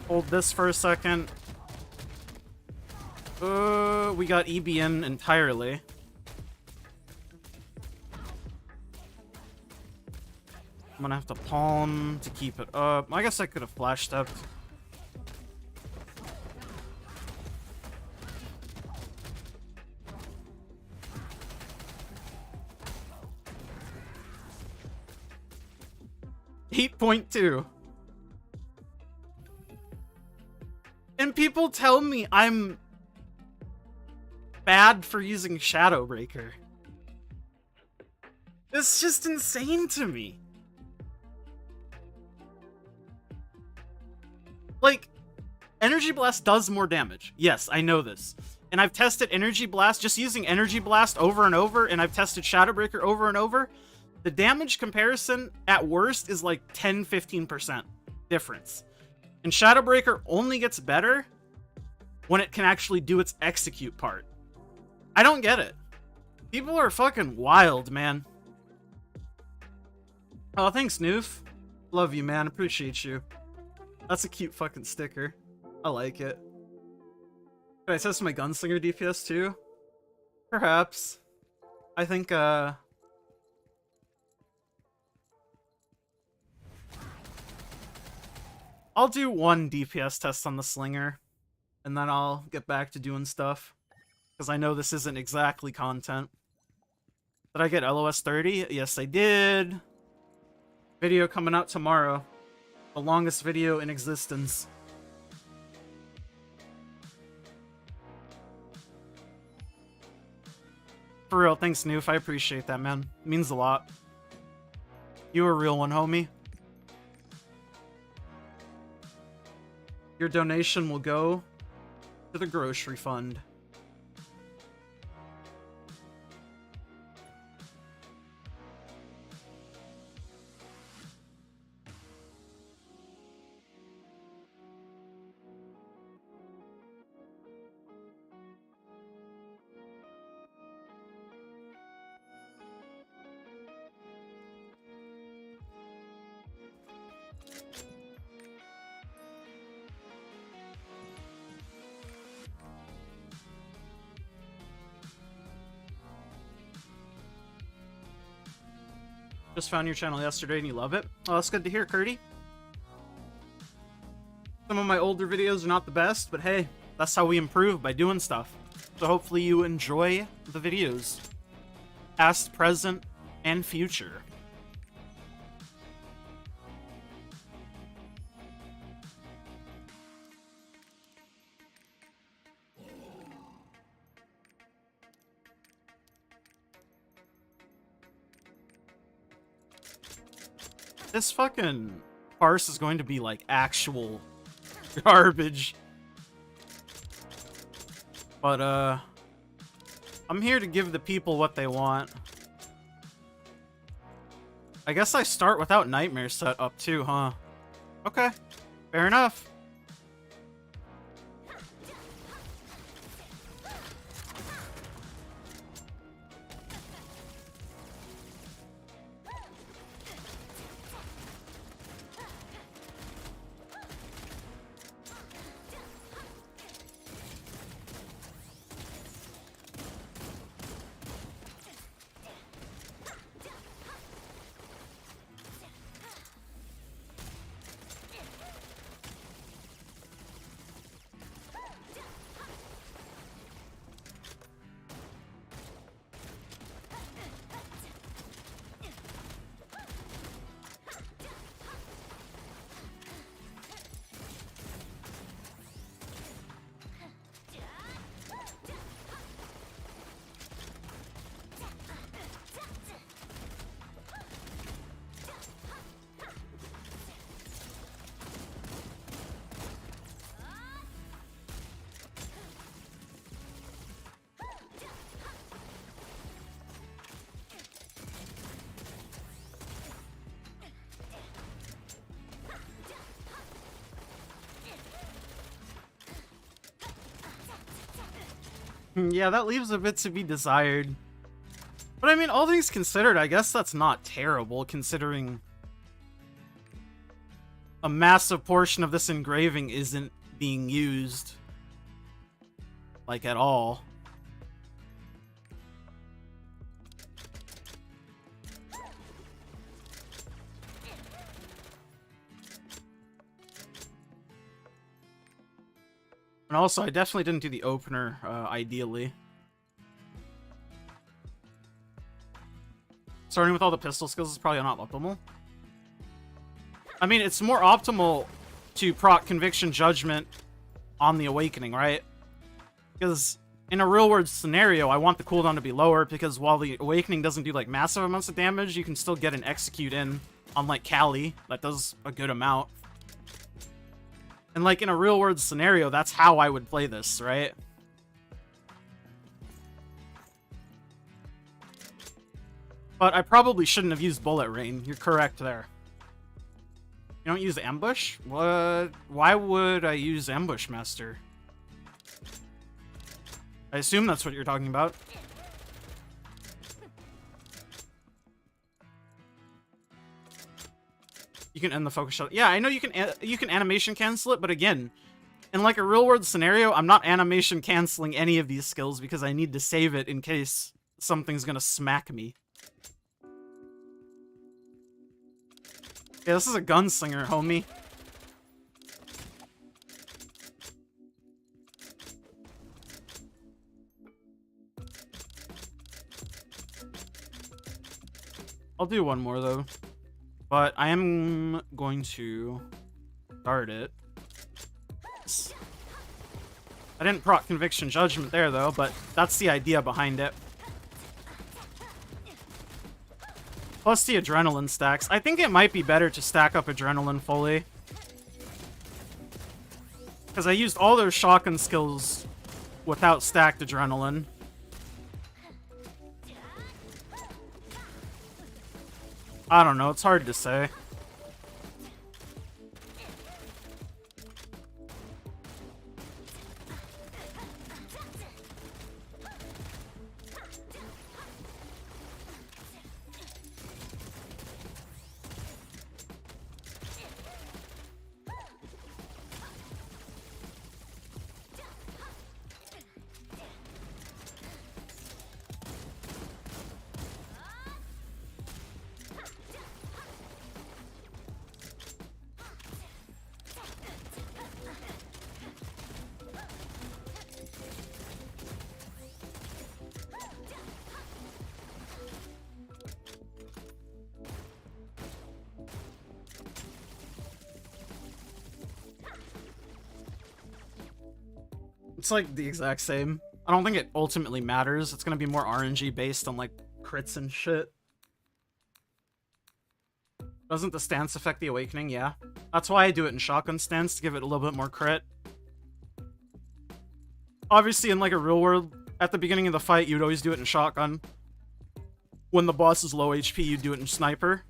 Hold this for a second. We got EBN entirely. I'm gonna have to palm to keep it up. I guess I could have flash stepped. .2. And people tell me I'm bad for using Shadowbreaker. It's just insane to me. Like, Energy Blast does more damage. Yes, I know this. And I've tested Energy Blast, just using Energy Blast over and over, and I've tested Shadowbreaker over and over. The damage comparison, at worst, is like 10-15% difference. And Shadowbreaker only gets better when it can actually do its execute part. I don't get it. People are fucking wild, man. Oh, thanks, Noof. Love you, man. Appreciate you. That's a cute fucking sticker. I like it. Should I test my gunslinger DPS too? Perhaps. I think, I'll do one DPS test on the slinger, and then I'll get back to doing stuff. Because I know this isn't exactly content. Did I get LOS 30? Yes, I did. Video coming out tomorrow. The longest video in existence. For real, thanks, Noof. I appreciate that, man. It means a lot. You a real one, homie. Your donation will go to the grocery fund. Just found your channel yesterday and you love it. Oh, that's good to hear, Curdy. Some of my older videos are not the best, but hey, that's how we improve, by doing stuff. So hopefully you enjoy the videos. Past, present, and future. This fucking farce is going to be like actual garbage. But I'm here to give the people what they want. I guess I start without nightmare set up too, huh? Okay, fair enough. Yeah, that leaves a bit to be desired. But I mean, all things considered, I guess that's not terrible, considering a massive portion of this engraving isn't being used. Like, at all. And also, I definitely didn't do the opener, ideally. Starting with all the pistol skills is probably not optimal. I mean, it's more optimal to proc Conviction Judgment on the Awakening, right? Because in a real-world scenario, I want the cooldown to be lower, because while the Awakening doesn't do, like, massive amounts of damage, you can still get an Execute in, unlike Kali, that does a good amount. And, like, in a real-world scenario, that's how I would play this, right? But I probably shouldn't have used Bullet Rain. You're correct there. You don't use Ambush? What? Why would I use Ambush Master? I assume that's what you're talking about. You can end the focus shot. Yeah, I know you can animation cancel it, but again, In like a real world scenario, I'm not animation canceling any of these skills because I need to save it in case something's gonna smack me. Yeah, this is a gunslinger, homie. I'll do one more though. But I am going to start it. I didn't proc Conviction Judgment there though, but that's the idea behind it. Plus the adrenaline stacks. I think it might be better to stack up adrenaline fully. Because I used all those shotgun skills without stacked adrenaline. I don't know, it's hard to say. It's like the exact same. I don't think it ultimately matters. It's gonna be more RNG based on like crits and shit. Doesn't the stance affect the awakening? Yeah. That's why I do it in shotgun stance, to give it a little bit more crit. Obviously in like a real world, at the beginning of the fight, you'd always do it in shotgun. When the boss is low HP, you'd do it in sniper.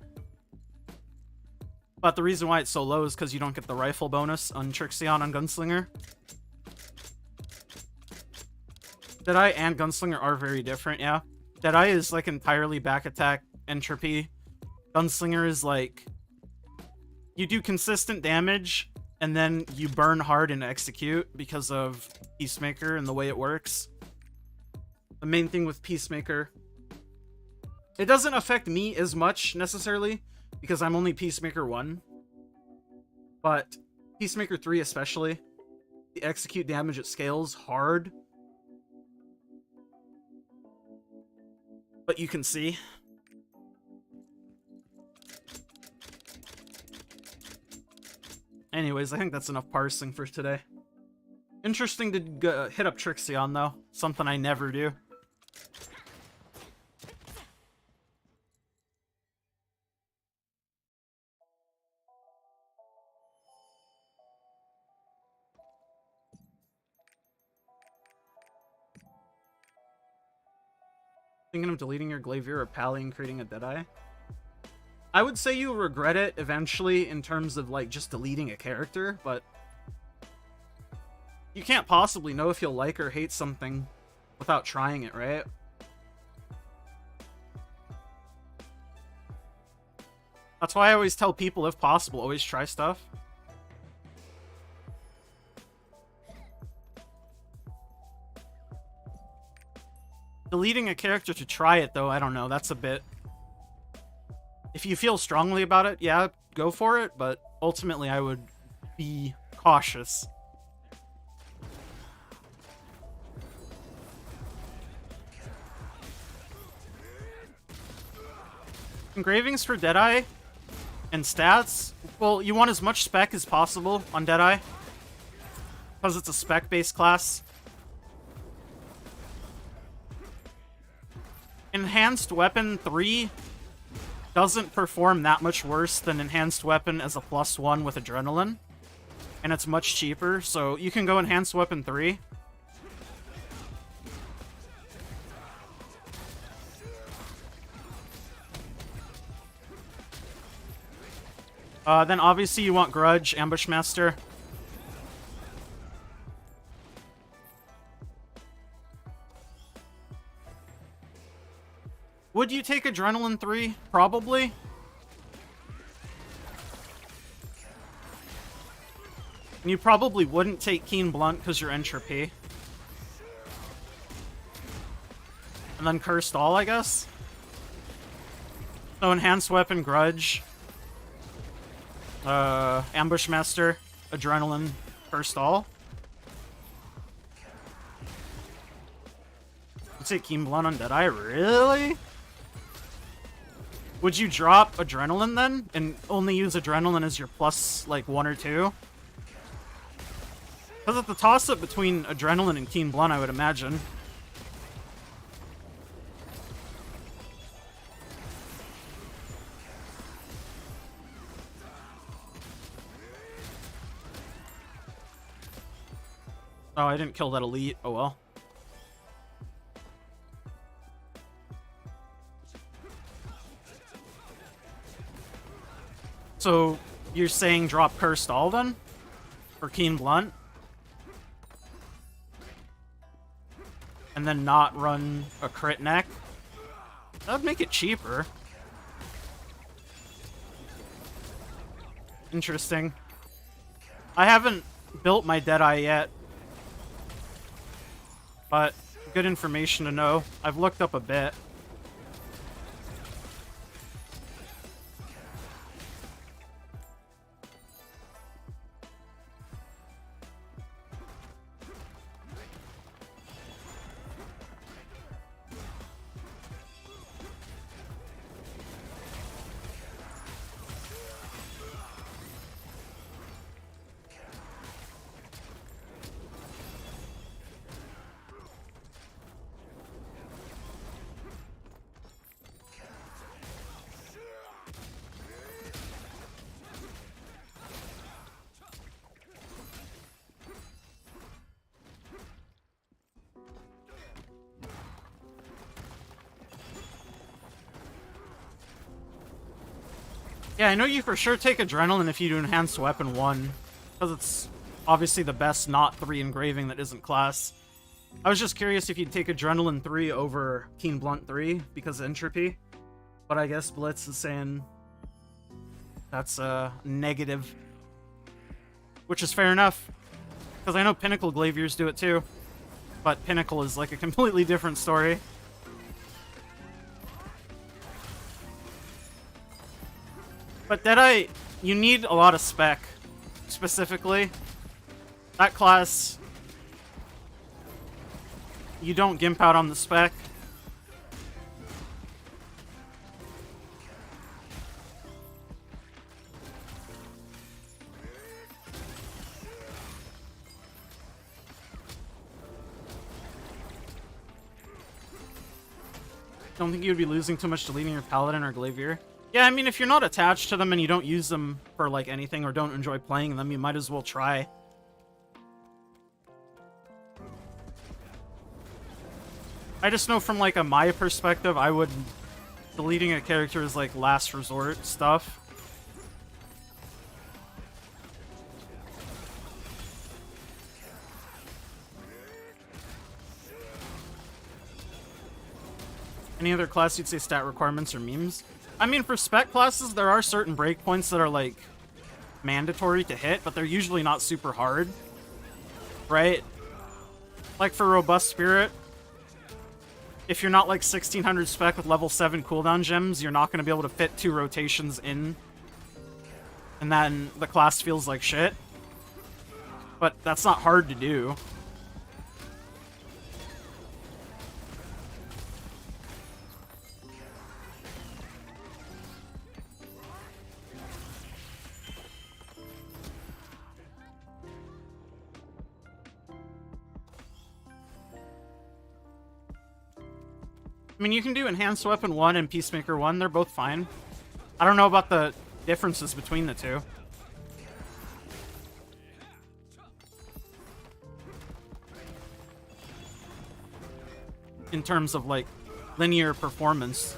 But the reason why it's so low is because you don't get the rifle bonus on Trixion on Gunslinger. Deadeye and Gunslinger are very different, yeah. Deadeye is like entirely back attack entropy. Gunslinger is like, you do consistent damage and then you burn hard and execute because of Peacemaker and the way it works. The main thing with Peacemaker, it doesn't affect me as much necessarily because I'm only Peacemaker 1. But Peacemaker 3 especially, the execute damage it scales hard. But you can see. Anyways, I think that's enough parsing for today. Interesting to hit up Trixion, though. Something I never do. Thinking of deleting your Glavier or Pally and creating a Deadeye? I would say you'll regret it eventually in terms of like just deleting a character, but you can't possibly know if you'll like or hate something without trying it, right? That's why I always tell people, if possible, always try stuff. Deleting a character to try it, though, I don't know. That's a bit... If you feel strongly about it, yeah, go for it. But ultimately, I would be cautious. Engravings for Deadeye and stats. Well, you want as much spec as possible on Deadeye. Because it's a spec-based class. Enhanced Weapon 3 doesn't perform that much worse than Enhanced Weapon as a +1 with Adrenaline. And it's much cheaper, so you can go Enhanced Weapon 3. Then obviously you want Grudge, Ambushmaster. Would you take Adrenaline 3? Probably. You probably wouldn't take Keen Blunt because you're entropy. And then Cursed All, I guess? So Enhanced Weapon, Grudge. Ambush Master, Adrenaline, Cursed All. I'd say Keen Blunt on Deadeye, really? Would you drop Adrenaline then? And only use Adrenaline as your plus, like, 1 or 2? Because it's the toss-up between Adrenaline and Keen Blunt, I would imagine. Oh, I didn't kill that elite. Oh well. So, you're saying drop Cursed All then? For Keen Blunt? And then not run a crit neck? That would make it cheaper. Interesting. I haven't built my Deadeye yet. But, good information to know. I've looked up a bit. Yeah, I know you for sure take Adrenaline if you do Enhanced Weapon 1, because it's obviously the best not 3 engraving that isn't class. I was just curious if you'd take Adrenaline 3 over Keen Blunt 3 because of entropy, but I guess Blitz is saying that's a negative, which is fair enough, because I know Pinnacle Glaviers do it too, but Pinnacle is like a completely different story. But Deadeye, you need a lot of spec, specifically. That class, you don't gimp out on the spec. Don't think you'd be losing too much deleting your Paladin or Glavier. Yeah, I mean, if you're not attached to them and you don't use them for, like, anything or don't enjoy playing them, you might as well try. I just know from, like, a Maya perspective, I would... deleting a character is, like, last resort stuff. Any other class you'd say stat requirements or memes? I mean, for spec classes, there are certain breakpoints that are, like, mandatory to hit, but they're usually not super hard. Right? Like, for Robust Spirit, if you're not, like, 1600 spec with level 7 cooldown gems, you're not going to be able to fit 2 rotations in. And then the class feels like shit. But that's not hard to do. I mean, you can do Enhanced Weapon 1 and Peacemaker 1. They're both fine. I don't know about the differences between the two. In terms of, like, linear performance.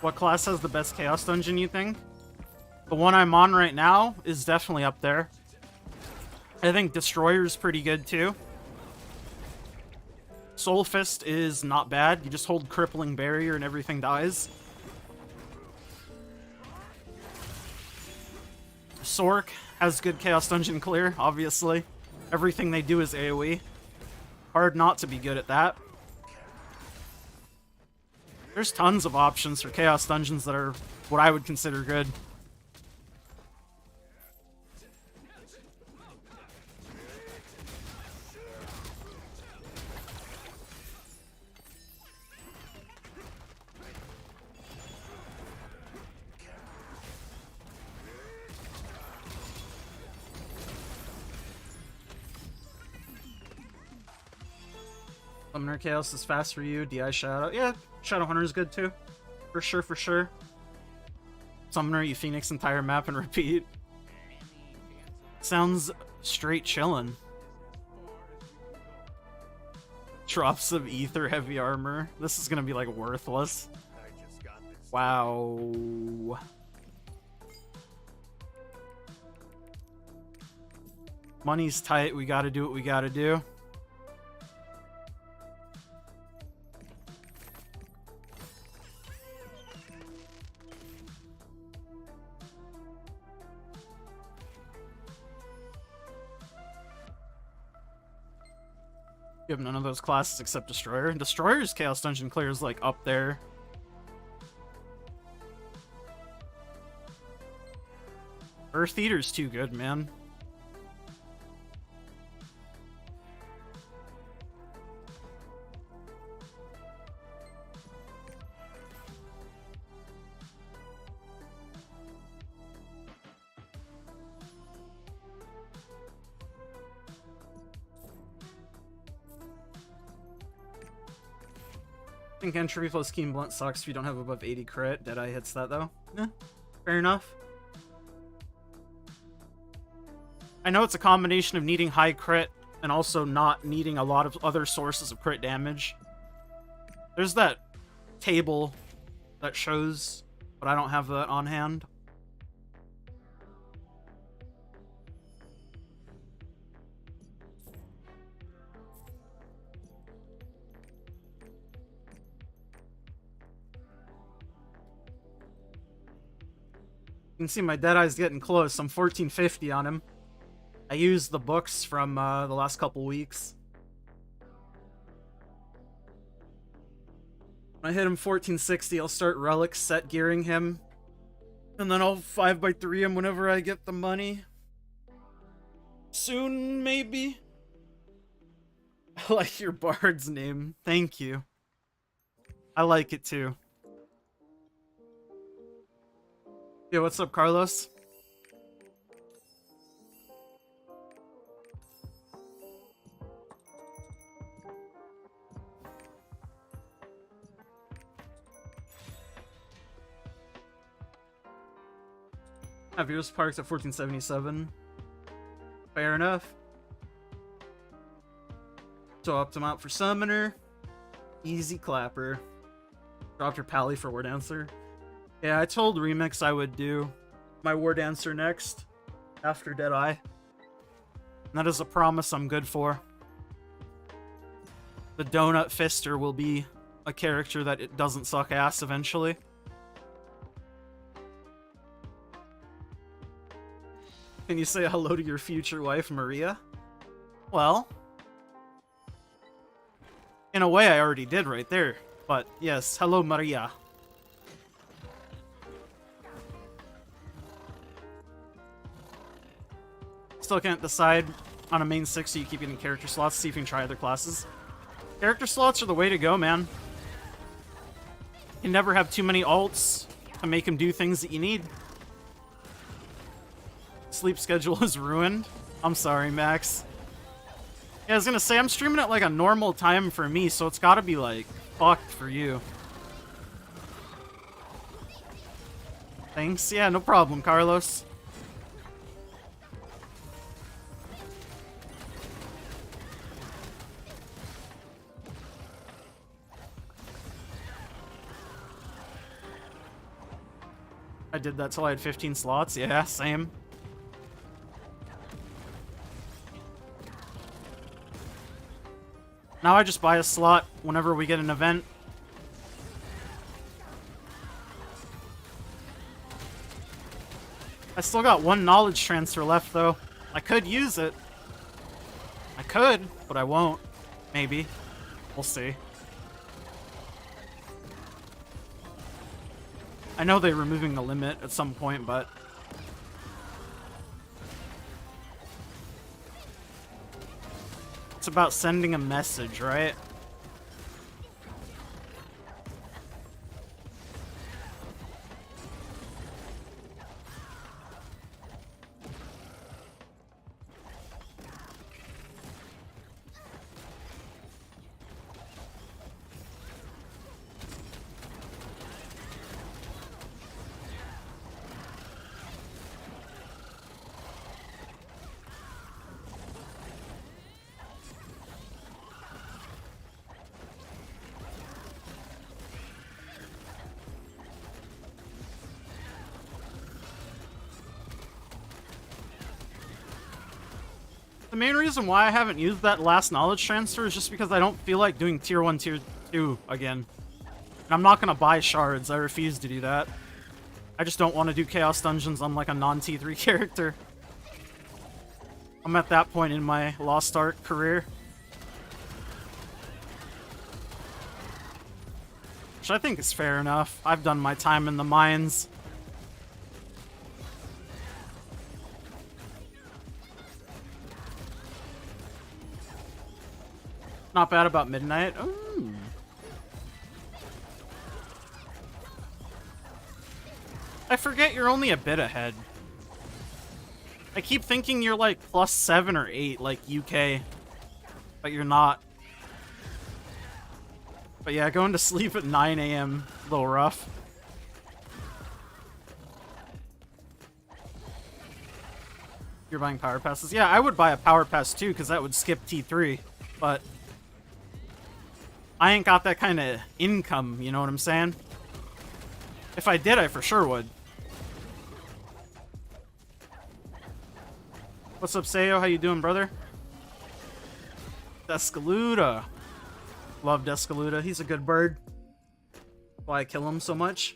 What class has the best Chaos Dungeon, you think? The one I'm on right now is definitely up there. I think Destroyer's pretty good too. Soul Fist is not bad. You just hold Crippling Barrier and everything dies. Sork has good Chaos Dungeon clear, obviously. Everything they do is AoE. Hard not to be good at that. There's tons of options for Chaos Dungeons that are what I would consider good. Summoner Chaos is fast for you. DI Shadow. Yeah, Shadowhunter is good too. For sure, for sure. Summoner, you Phoenix entire map and repeat. Sounds straight chillin'. Drops of Ether Heavy Armor. This is gonna be like worthless. Wow. Money's tight. We gotta do what we gotta do. You have none of those classes except Destroyer. And Destroyer's Chaos Dungeon clear is like up there. Earth Eater's too good, man. I think Entropy plus Keen Blunt sucks if you don't have above 80 crit. Deadeye hits that though. Eh, fair enough. I know it's a combination of needing high crit and also not needing a lot of other sources of crit damage. There's that table that shows, but I don't have that on hand. You can see my Deadeye's getting close. I'm 1450 on him. I used the books from the last couple weeks. When I hit him 1460, I'll start relic set gearing him. And then I'll 5x3 him whenever I get the money. Soon, maybe? I like your bard's name. Thank you. I like it too. Yo, what's up, Carlos? Viewers parked at 1477. Fair enough. Swapped him out for Summoner. Easy clapper. Dropped your Pally for War Dancer. Yeah, I told Remix I would do my War Dancer next, after Deadeye. And that is a promise I'm good for. The Donut Fister will be a character that it doesn't suck ass eventually. Can you say hello to your future wife, Maria? Well, in a way I already did right there. But yes, hello Maria. Still can't decide on a main 6, so you keep getting character slots, see if you can try other classes. Character slots are the way to go, man. You never have too many alts to make him do things that you need. Sleep schedule is ruined. I'm sorry, Max. Yeah, I was gonna say, I'm streaming at like a normal time for me, so it's gotta be like fucked for you. Thanks. Yeah, no problem, Carlos. I did that till I had 15 slots. Yeah, same. Now I just buy a slot whenever we get an event. I still got one knowledge transfer left, though. I could use it. I could, but I won't. Maybe. We'll see. I know they're removing the limit at some point, but... it's about sending a message, right? The main reason why I haven't used that last knowledge transfer is just because I don't feel like doing tier 1, tier 2 again. And I'm not going to buy shards. I refuse to do that. I just don't want to do chaos dungeons on like a non-T3 character. I'm at that point in my Lost Ark career. Which I think is fair enough. I've done my time in the mines. Not bad about midnight. Ooh. I forget you're only a bit ahead. I keep thinking you're like +7 or 8, like UK. But you're not. But yeah, going to sleep at 9 AM, a little rough. You're buying power passes? Yeah, I would buy a power pass too, because that would skip T3. But I ain't got that kind of income, you know what I'm saying? If I did, I for sure would. What's up, Sayo? How you doing, brother? Descaluda. Love Descaluda. He's a good bird. Why I kill him so much.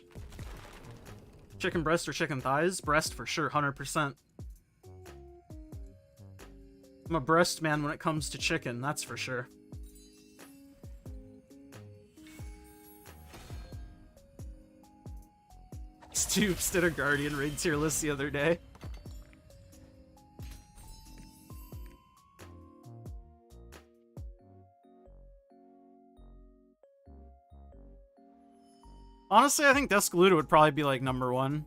Chicken breast or chicken thighs? Breast for sure, 100%. I'm a breast man when it comes to chicken, that's for sure. Stoops did a Guardian raid tier list the other day. Honestly, I think Descaluda would probably be like #1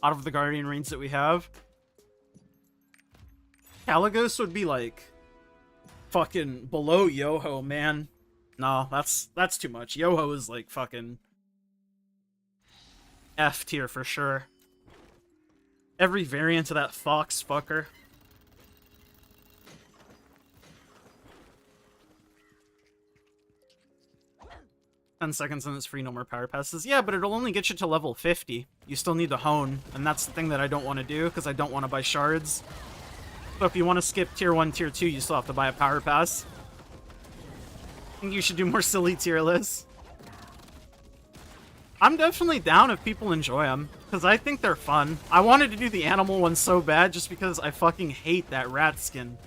out of the Guardian raids that we have. Caligos would be like fucking below Yoho, man. No, that's too much. Yoho is like fucking F tier for sure. Every variant of that fox fucker. "10 seconds and it's free, no more power passes." Yeah, but it'll only get you to level 50. You still need to hone, and that's the thing that I don't want to do, because I don't want to buy shards. So if you want to skip tier 1, tier 2, you still have to buy a power pass. I think you should do more silly tier lists. I'm definitely down if people enjoy them, because I think they're fun. I wanted to do the animal one so bad just because I fucking hate that rat skin.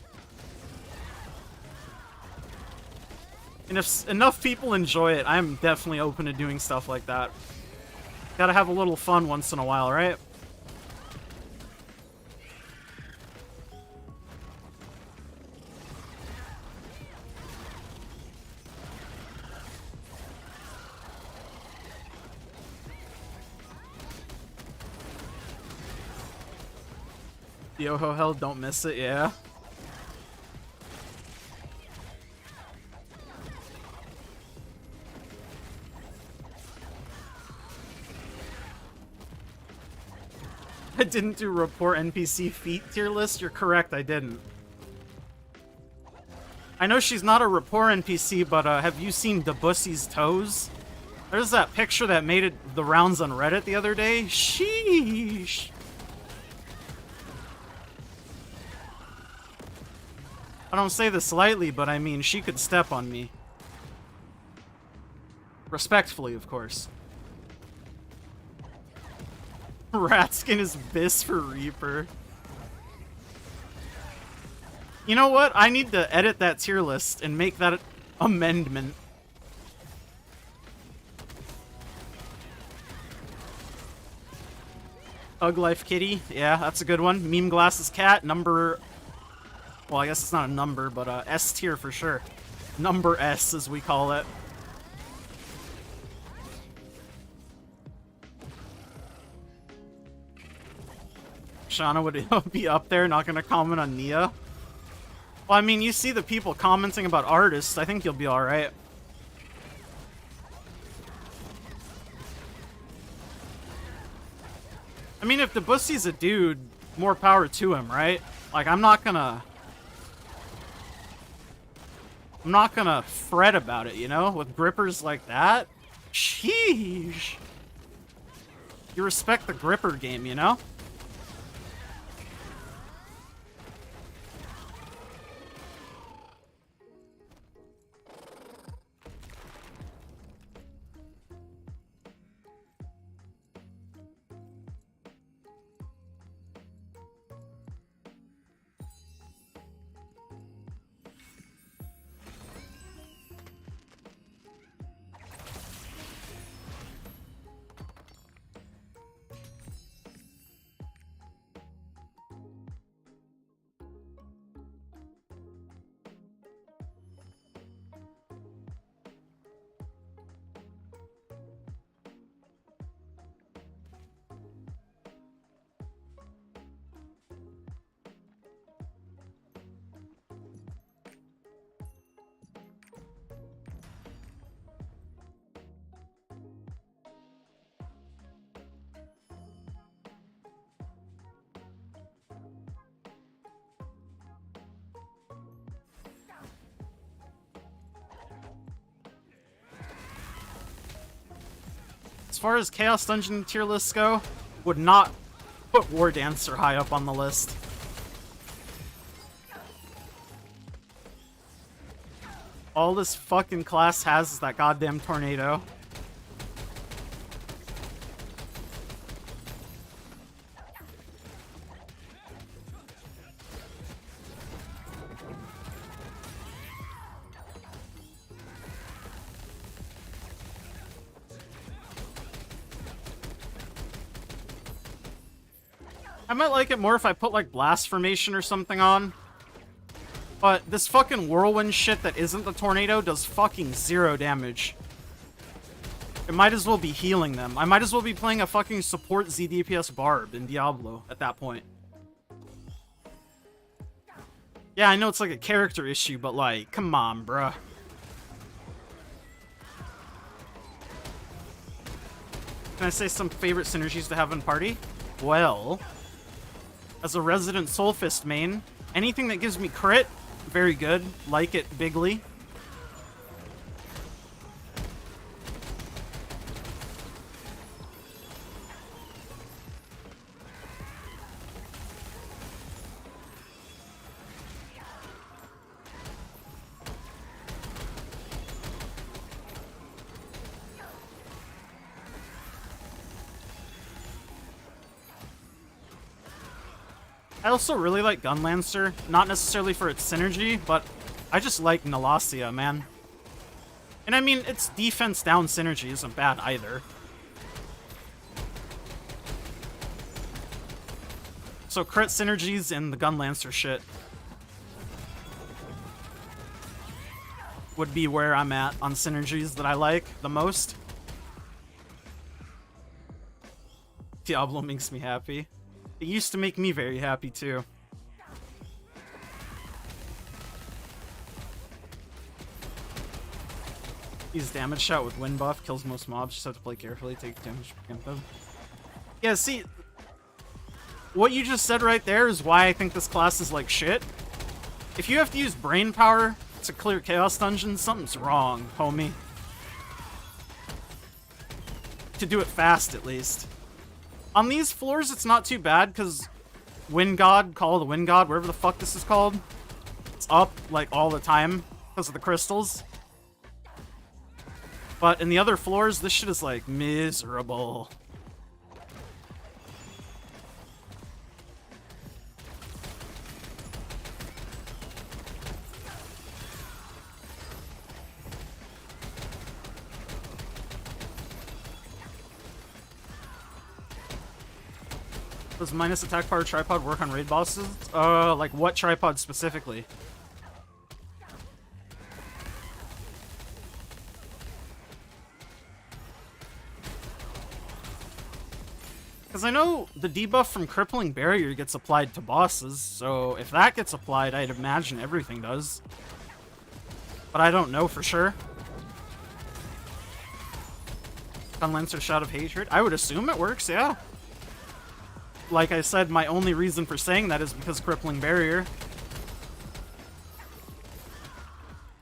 And if enough people enjoy it, I'm definitely open to doing stuff like that. Gotta have a little fun once in a while, right? Yoho hell, don't miss it, yeah. I didn't do report NPC feet tier list. You're correct, I didn't. I know she's not a rapport NPC, but have you seen Debussy's toes? There's that picture that made it the rounds on Reddit the other day. Sheesh. I don't say this lightly, but I mean, she could step on me. Respectfully, of course. Ratskin is bis for Reaper. You know what? I need to edit that tier list and make that amendment. Ugg Life Kitty. Yeah, that's a good one. Meme Glasses Cat. Number... Well, I guess it's not a number, but S tier for sure. Number S, as we call it. Shauna would be up there, not gonna comment on Nia. Well, I mean, you see the people commenting about artists. I think you'll be alright. I mean, if the Bussy's a dude, more power to him, right? Like, I'm not gonna fret about it, you know? With grippers like that? Sheesh. You respect the gripper game, you know? As far as Chaos Dungeon tier lists go, would not put War Dancer high up on the list. All this fucking class has is that goddamn tornado. I might like it more if I put, like, Blast Formation or something on. But this fucking Whirlwind shit that isn't the Tornado does fucking 0 damage. It might as well be healing them. I might as well be playing a fucking support ZDPS Barb in Diablo at that point. Yeah, I know it's like a character issue, but like, come on, bruh. Can I say some favorite synergies to have in party? Well... As a resident Soulfist main, anything that gives me crit, very good. Like it bigly. I also really like Gunlancer, not necessarily for its synergy, but I just like Nalasia, man. And I mean, its defense down synergy isn't bad either. So crit synergies and the Gunlancer shit would be where I'm at on synergies that I like the most. Diablo makes me happy. It used to make me very happy, too. Use damage shot with wind buff, kills most mobs, just have to play carefully, take damage per them. Yeah, see, what you just said right there is why I think this class is like shit. If you have to use brain power to clear Chaos Dungeons, something's wrong, homie. To do it fast, at least. On these floors, it's not too bad, because Wind God, Call of the Wind God, whatever the fuck this is called, it's up, like, all the time because of the crystals. But in the other floors, this shit is, like, miserable. Does minus attack power tripod work on raid bosses? Like what tripod specifically? Because I know the debuff from crippling barrier gets applied to bosses, so if that gets applied, I'd imagine everything does. But I don't know for sure. Conlancer Shout of Hatred? I would assume it works, yeah. Like I said, my only reason for saying that is because crippling barrier.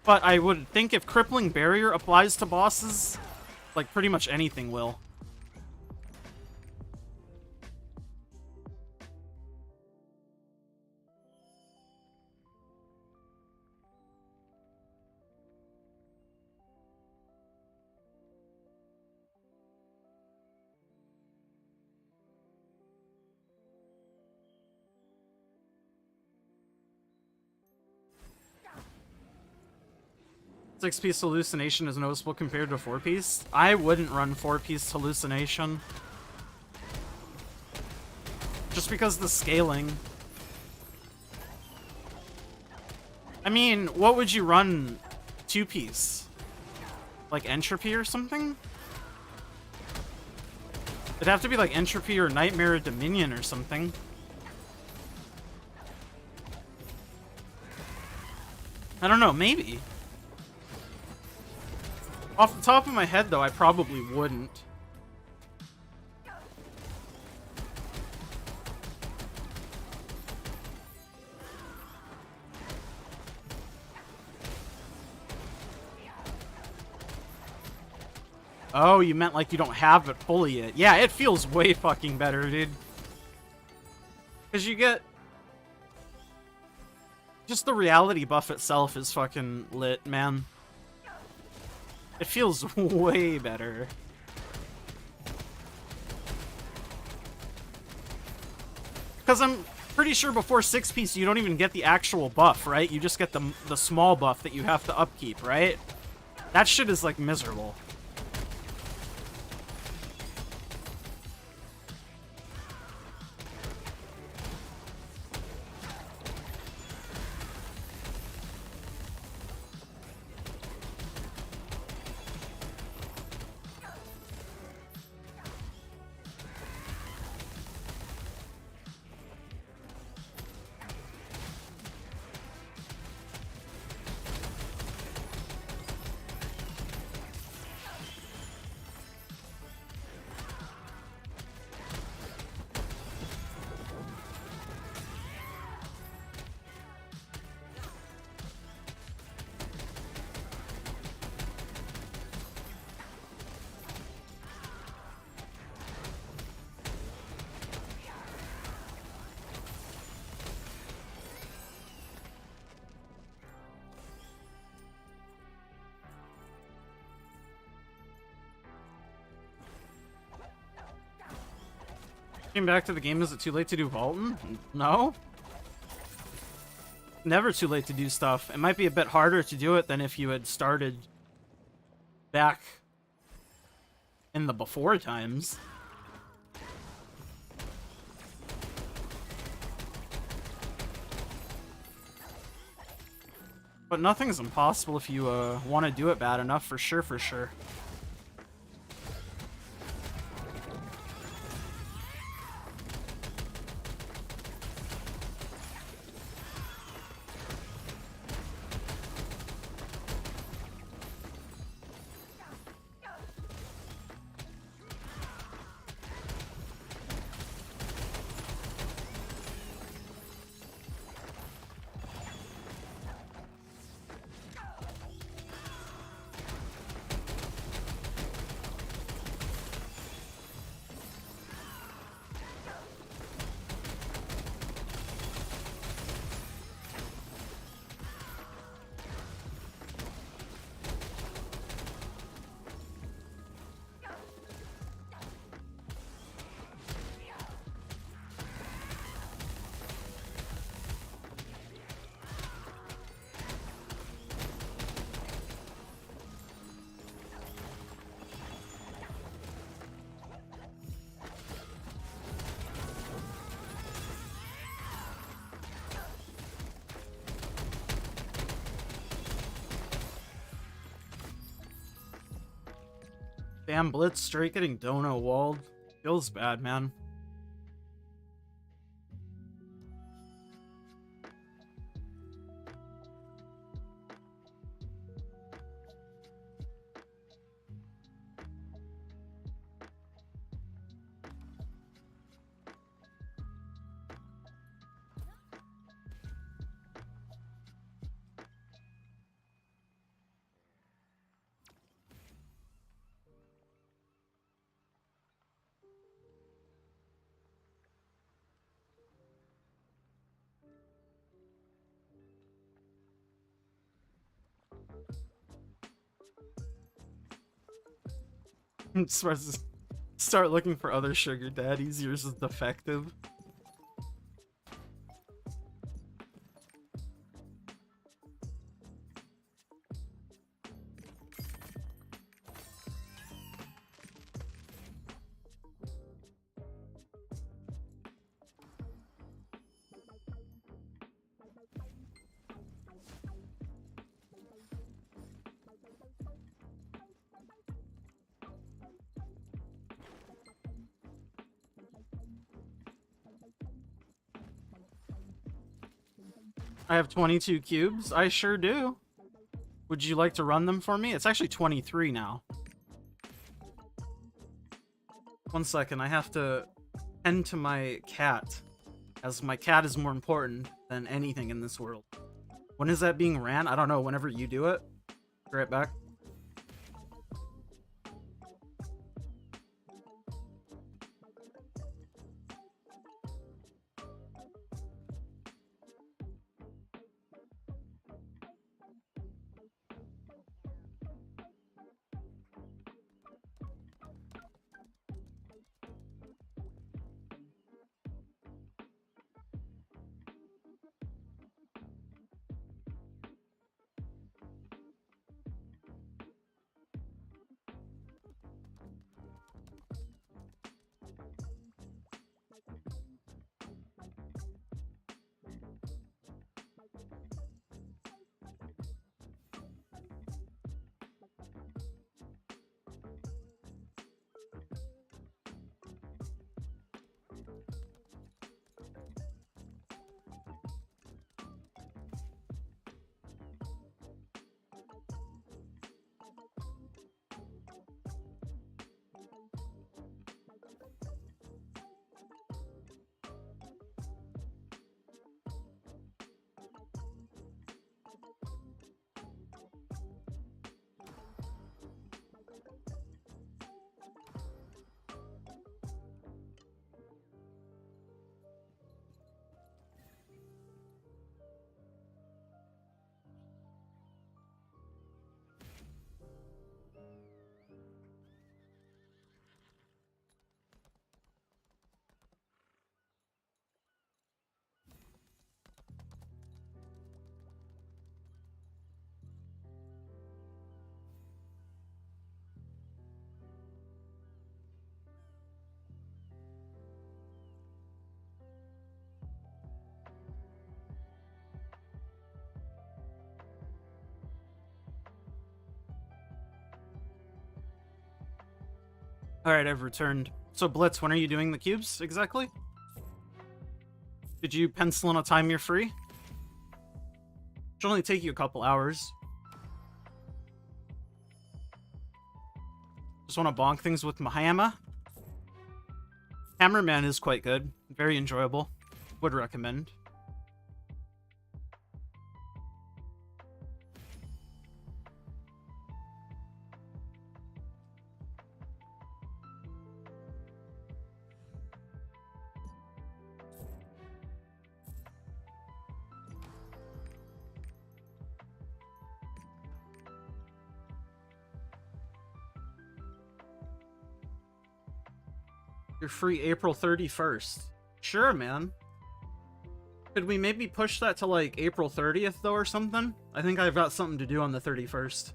But I would think if crippling barrier applies to bosses, like pretty much anything will. Six-piece hallucination is noticeable compared to four-piece. I wouldn't run four-piece hallucination. Just because the scaling. I mean, what would you run two-piece? Like entropy or something? It'd have to be like entropy or nightmare or dominion or something. I don't know, maybe. Off the top of my head, though, I probably wouldn't. Oh, you meant like you don't have it fully yet. Yeah, it feels way fucking better, dude. Because you get... Just the reality buff itself is fucking lit, man. It feels way better. Because I'm pretty sure before 6-piece you don't even get the actual buff, right? You just get the small buff that you have to upkeep, right? That shit is like miserable. Came back to the game, is it too late to do Vaulton? No? Never too late to do stuff. It might be a bit harder to do it than if you had started back in the before times. But nothing's impossible if you want to do it bad enough, for sure, for sure. Damn, Blitz straight getting dono walled. Feels bad, man. Start looking for other sugar daddies. Yours is defective. I have 22 cubes. I sure do. Would you like to run them for me? It's actually 23 now. 1 second, I have to tend to my cat, as my cat is more important than anything in this world. When is that being ran? I don't know, whenever you do it. Be right back. Alright, I've returned. So, Blitz, when are you doing the cubes, exactly? Did you pencil in a time you're free? Should only take you a couple hours. Just want to bonk things with my hammer. Hammerman is quite good. Very enjoyable. Would recommend. You're free April 31st. Sure, man. Could we maybe push that to, like, April 30th, though, or something? I think I've got something to do on the 31st.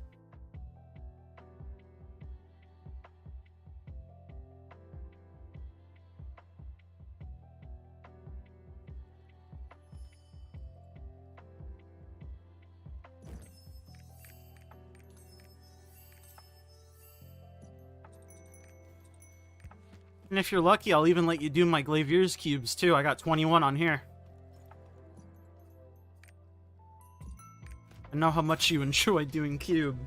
And if you're lucky, I'll even let you do my Glavier's cubes too. I got 21 on here. I know how much you enjoy doing cube.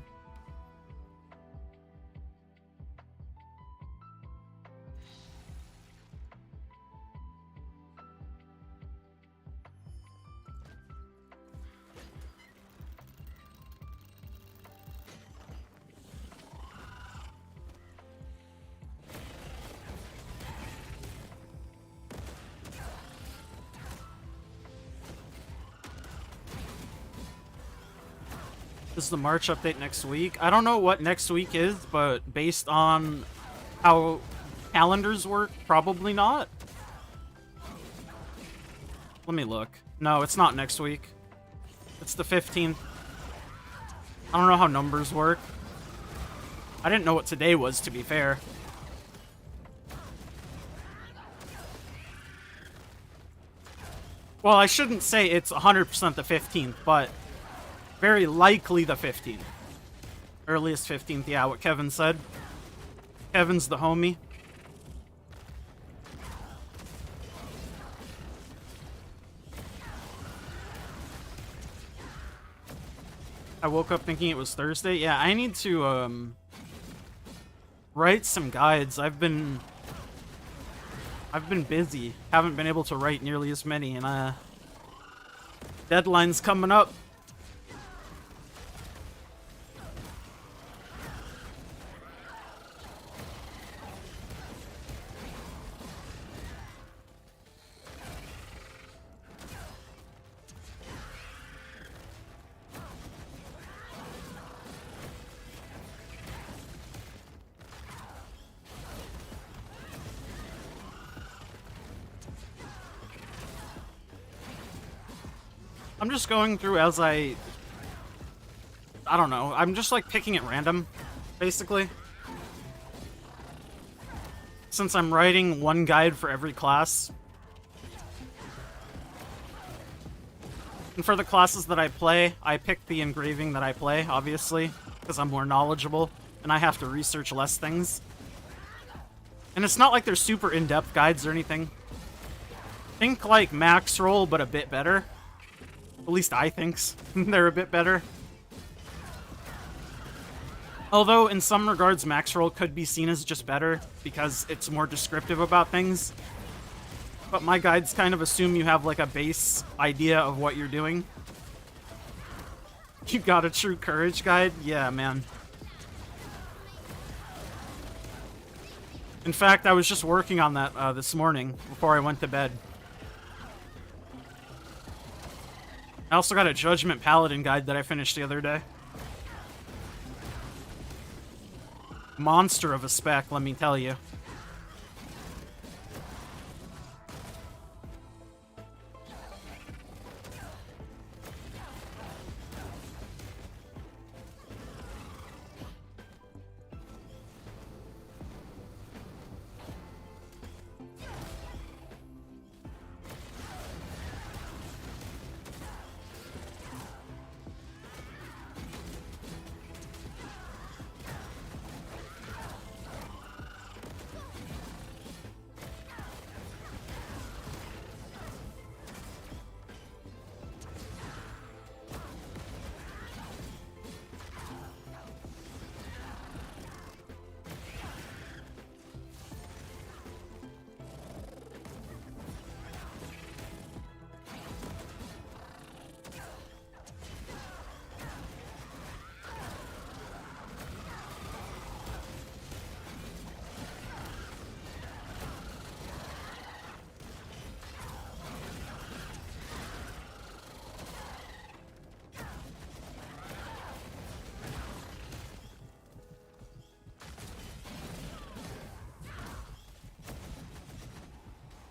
This is the March update next week. I don't know what next week is, but based on how calendars work, probably not. Let me look. No, it's not next week. It's the 15th. I don't know how numbers work. I didn't know what today was, to be fair. Well, I shouldn't say it's 100% the 15th, but very likely the 15th. Earliest 15th, yeah, what Kevin said. Kevin's the homie. I woke up thinking it was Thursday. Yeah, I need to write some guides. I've been busy. Haven't been able to write nearly as many, and deadline's coming up. I'm just going through as I don't know. I'm just like picking at random, basically. Since I'm writing one guide for every class. And for the classes that I play, I pick the engraving that I play, obviously, because I'm more knowledgeable, and I have to research less things. And it's not like they're super in-depth guides or anything. Think like Max Roll, but a bit better. At least I think they're a bit better. Although, in some regards, Max Roll could be seen as just better, because it's more descriptive about things. But my guides kind of assume you have, like, a base idea of what you're doing. You got a true courage guide? Yeah, man. In fact, I was just working on that this morning, before I went to bed. I also got a Judgment Paladin guide that I finished the other day. Monster of a spec, let me tell you.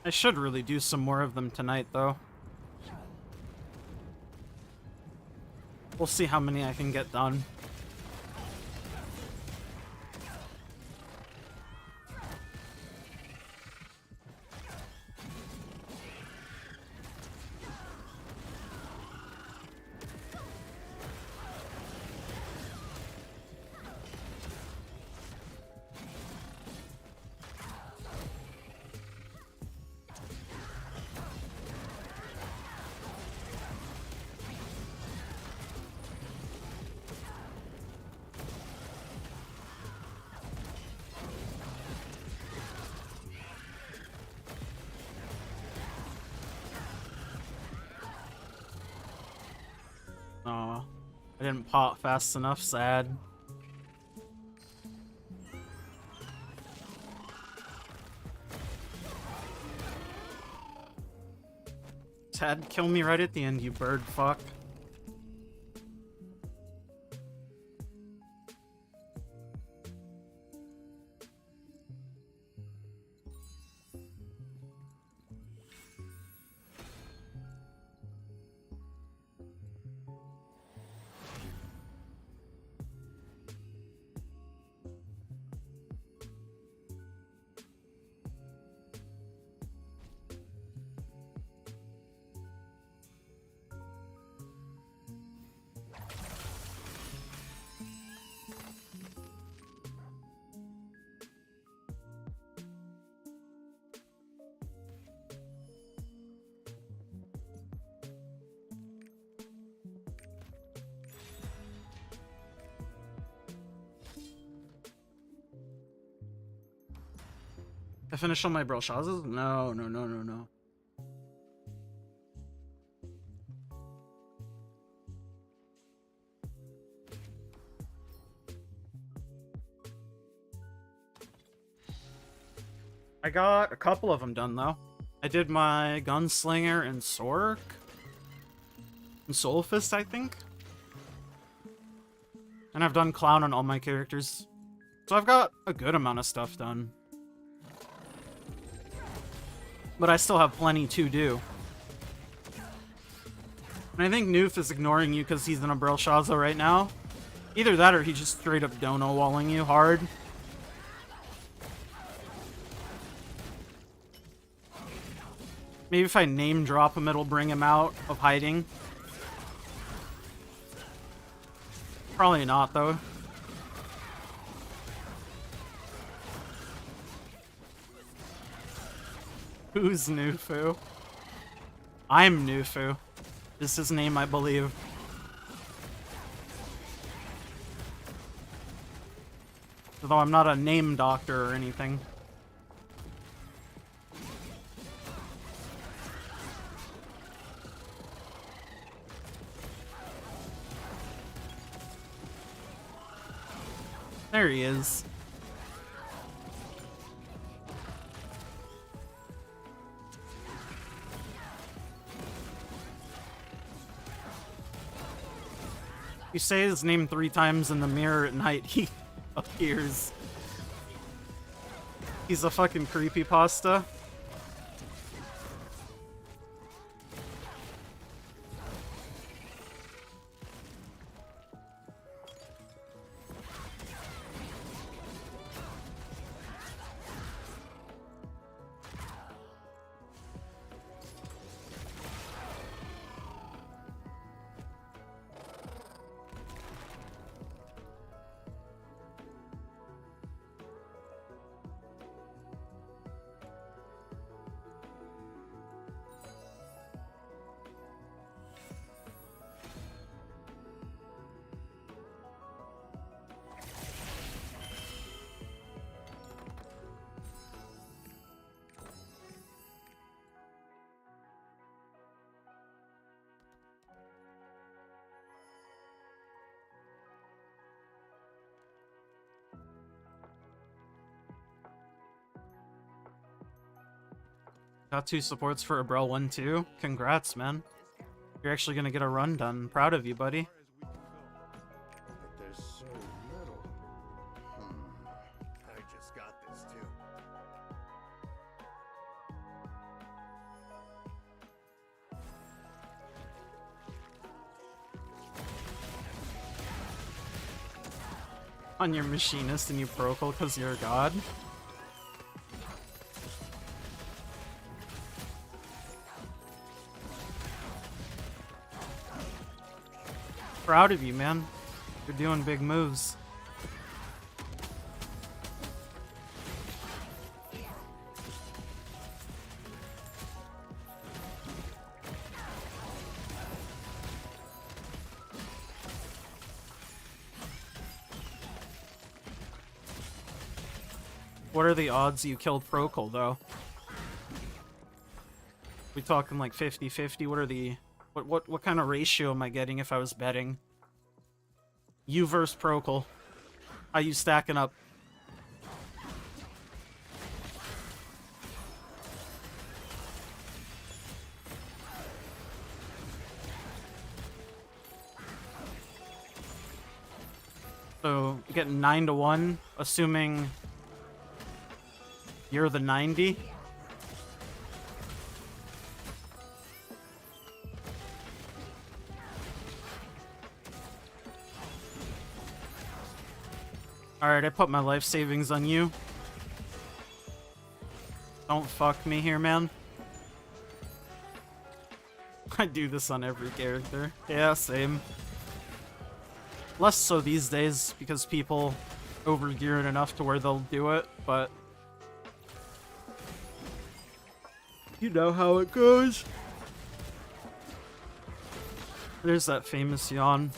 I should really do some more of them tonight, though. We'll see how many I can get done. Oh, I didn't pop fast enough, sad. Sad, kill me right at the end, you bird fuck. I finished all my Brelshazas? No. I got a couple of them done, though. I did my Gunslinger and Sork. And Soul Fist, I think. And I've done Clown on all my characters. So I've got a good amount of stuff done. But I still have plenty to do. And I think Noof is ignoring you because he's in a Brelshaza right now. Either that or he's just straight up dono-walling you hard. Maybe if I name drop him, it'll bring him out of hiding. Probably not, though. Who's Nufu? I'm Nufu. Is his name, I believe. Although I'm not a name doctor or anything. There he is. You say his name 3 times in the mirror at night, he appears. He's a fucking creepypasta. Got 2 supports for a Brel 1-2. Congrats, man. You're actually gonna get a run done. Proud of you, buddy. There's so little. I just got this too. On your machinist and you Procol because you're a god. Proud of you, man. You're doing big moves. What are the odds you killed Procol, though? We talking like 50-50? What are the What kind of ratio am I getting if I was betting? You versus Procol. How you stacking up? So, you get 9 to 1, assuming you're the 90. Alright, I put my life savings on you. Don't fuck me here, man. I do this on every character. Yeah, same. Less so these days, because people overgear it enough to where they'll do it, but... you know how it goes. There's that famous yawn.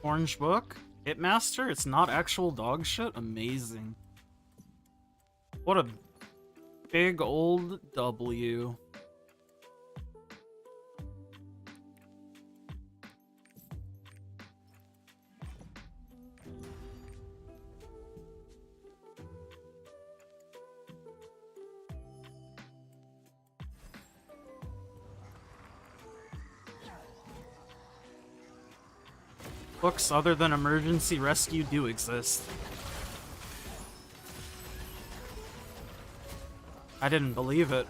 Orange book? Hitmaster? It's not actual dog shit? Amazing. What a big old W. Books other than Emergency Rescue do exist. I didn't believe it.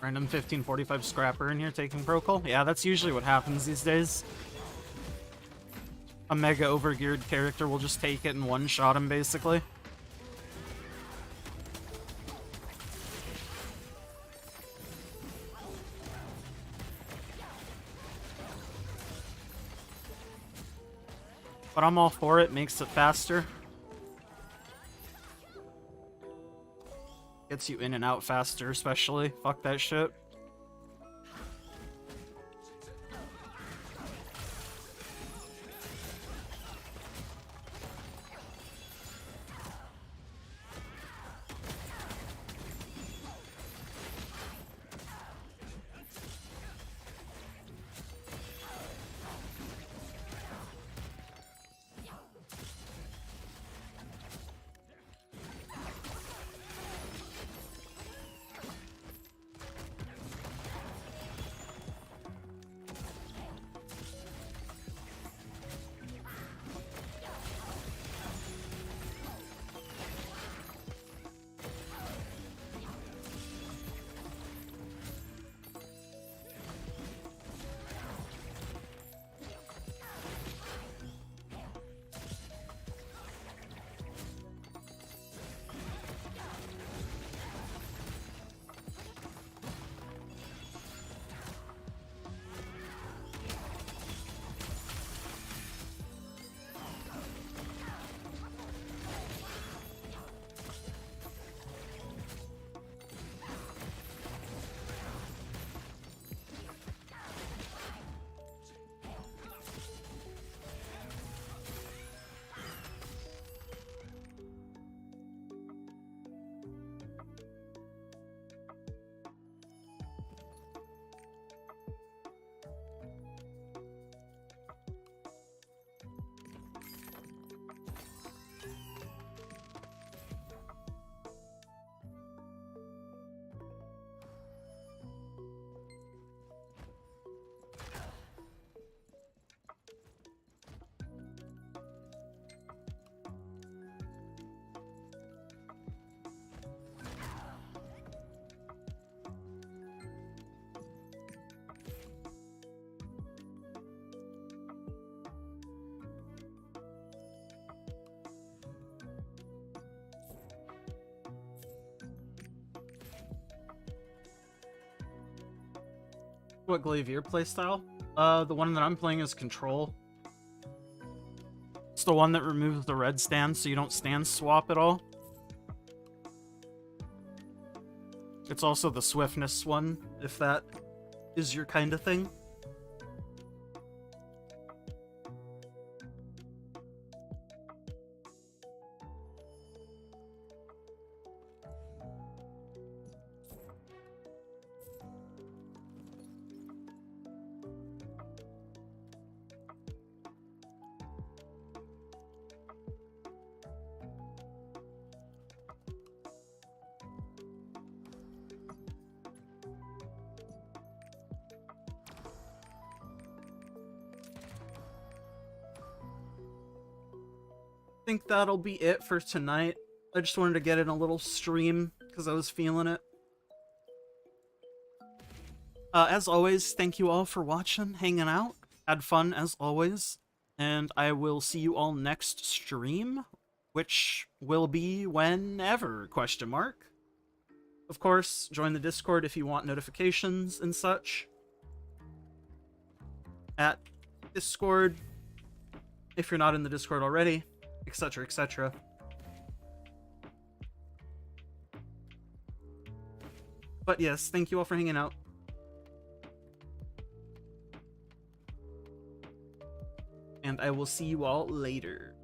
Random 1545 scrapper in here taking Procol. Yeah, that's usually what happens these days. A mega overgeared character will just take it and one-shot him, basically. But I'm all for it, makes it faster. Gets you in and out faster, especially. Fuck that shit. What Glavier playstyle? The one that I'm playing is Control. It's the one that removes the red stand so you don't stand swap at all. It's also the Swiftness one, if that is your kind of thing. I think that'll be it for tonight. I just wanted to get in a little stream because I was feeling it. As always, thank you all for watching, hanging out. Had fun as always. And I will see you all next stream, which will be whenever, question mark. Of course, join the Discord if you want notifications and such. At Discord, if you're not in the Discord already, etc., etc. But yes, thank you all for hanging out. And I will see you all later.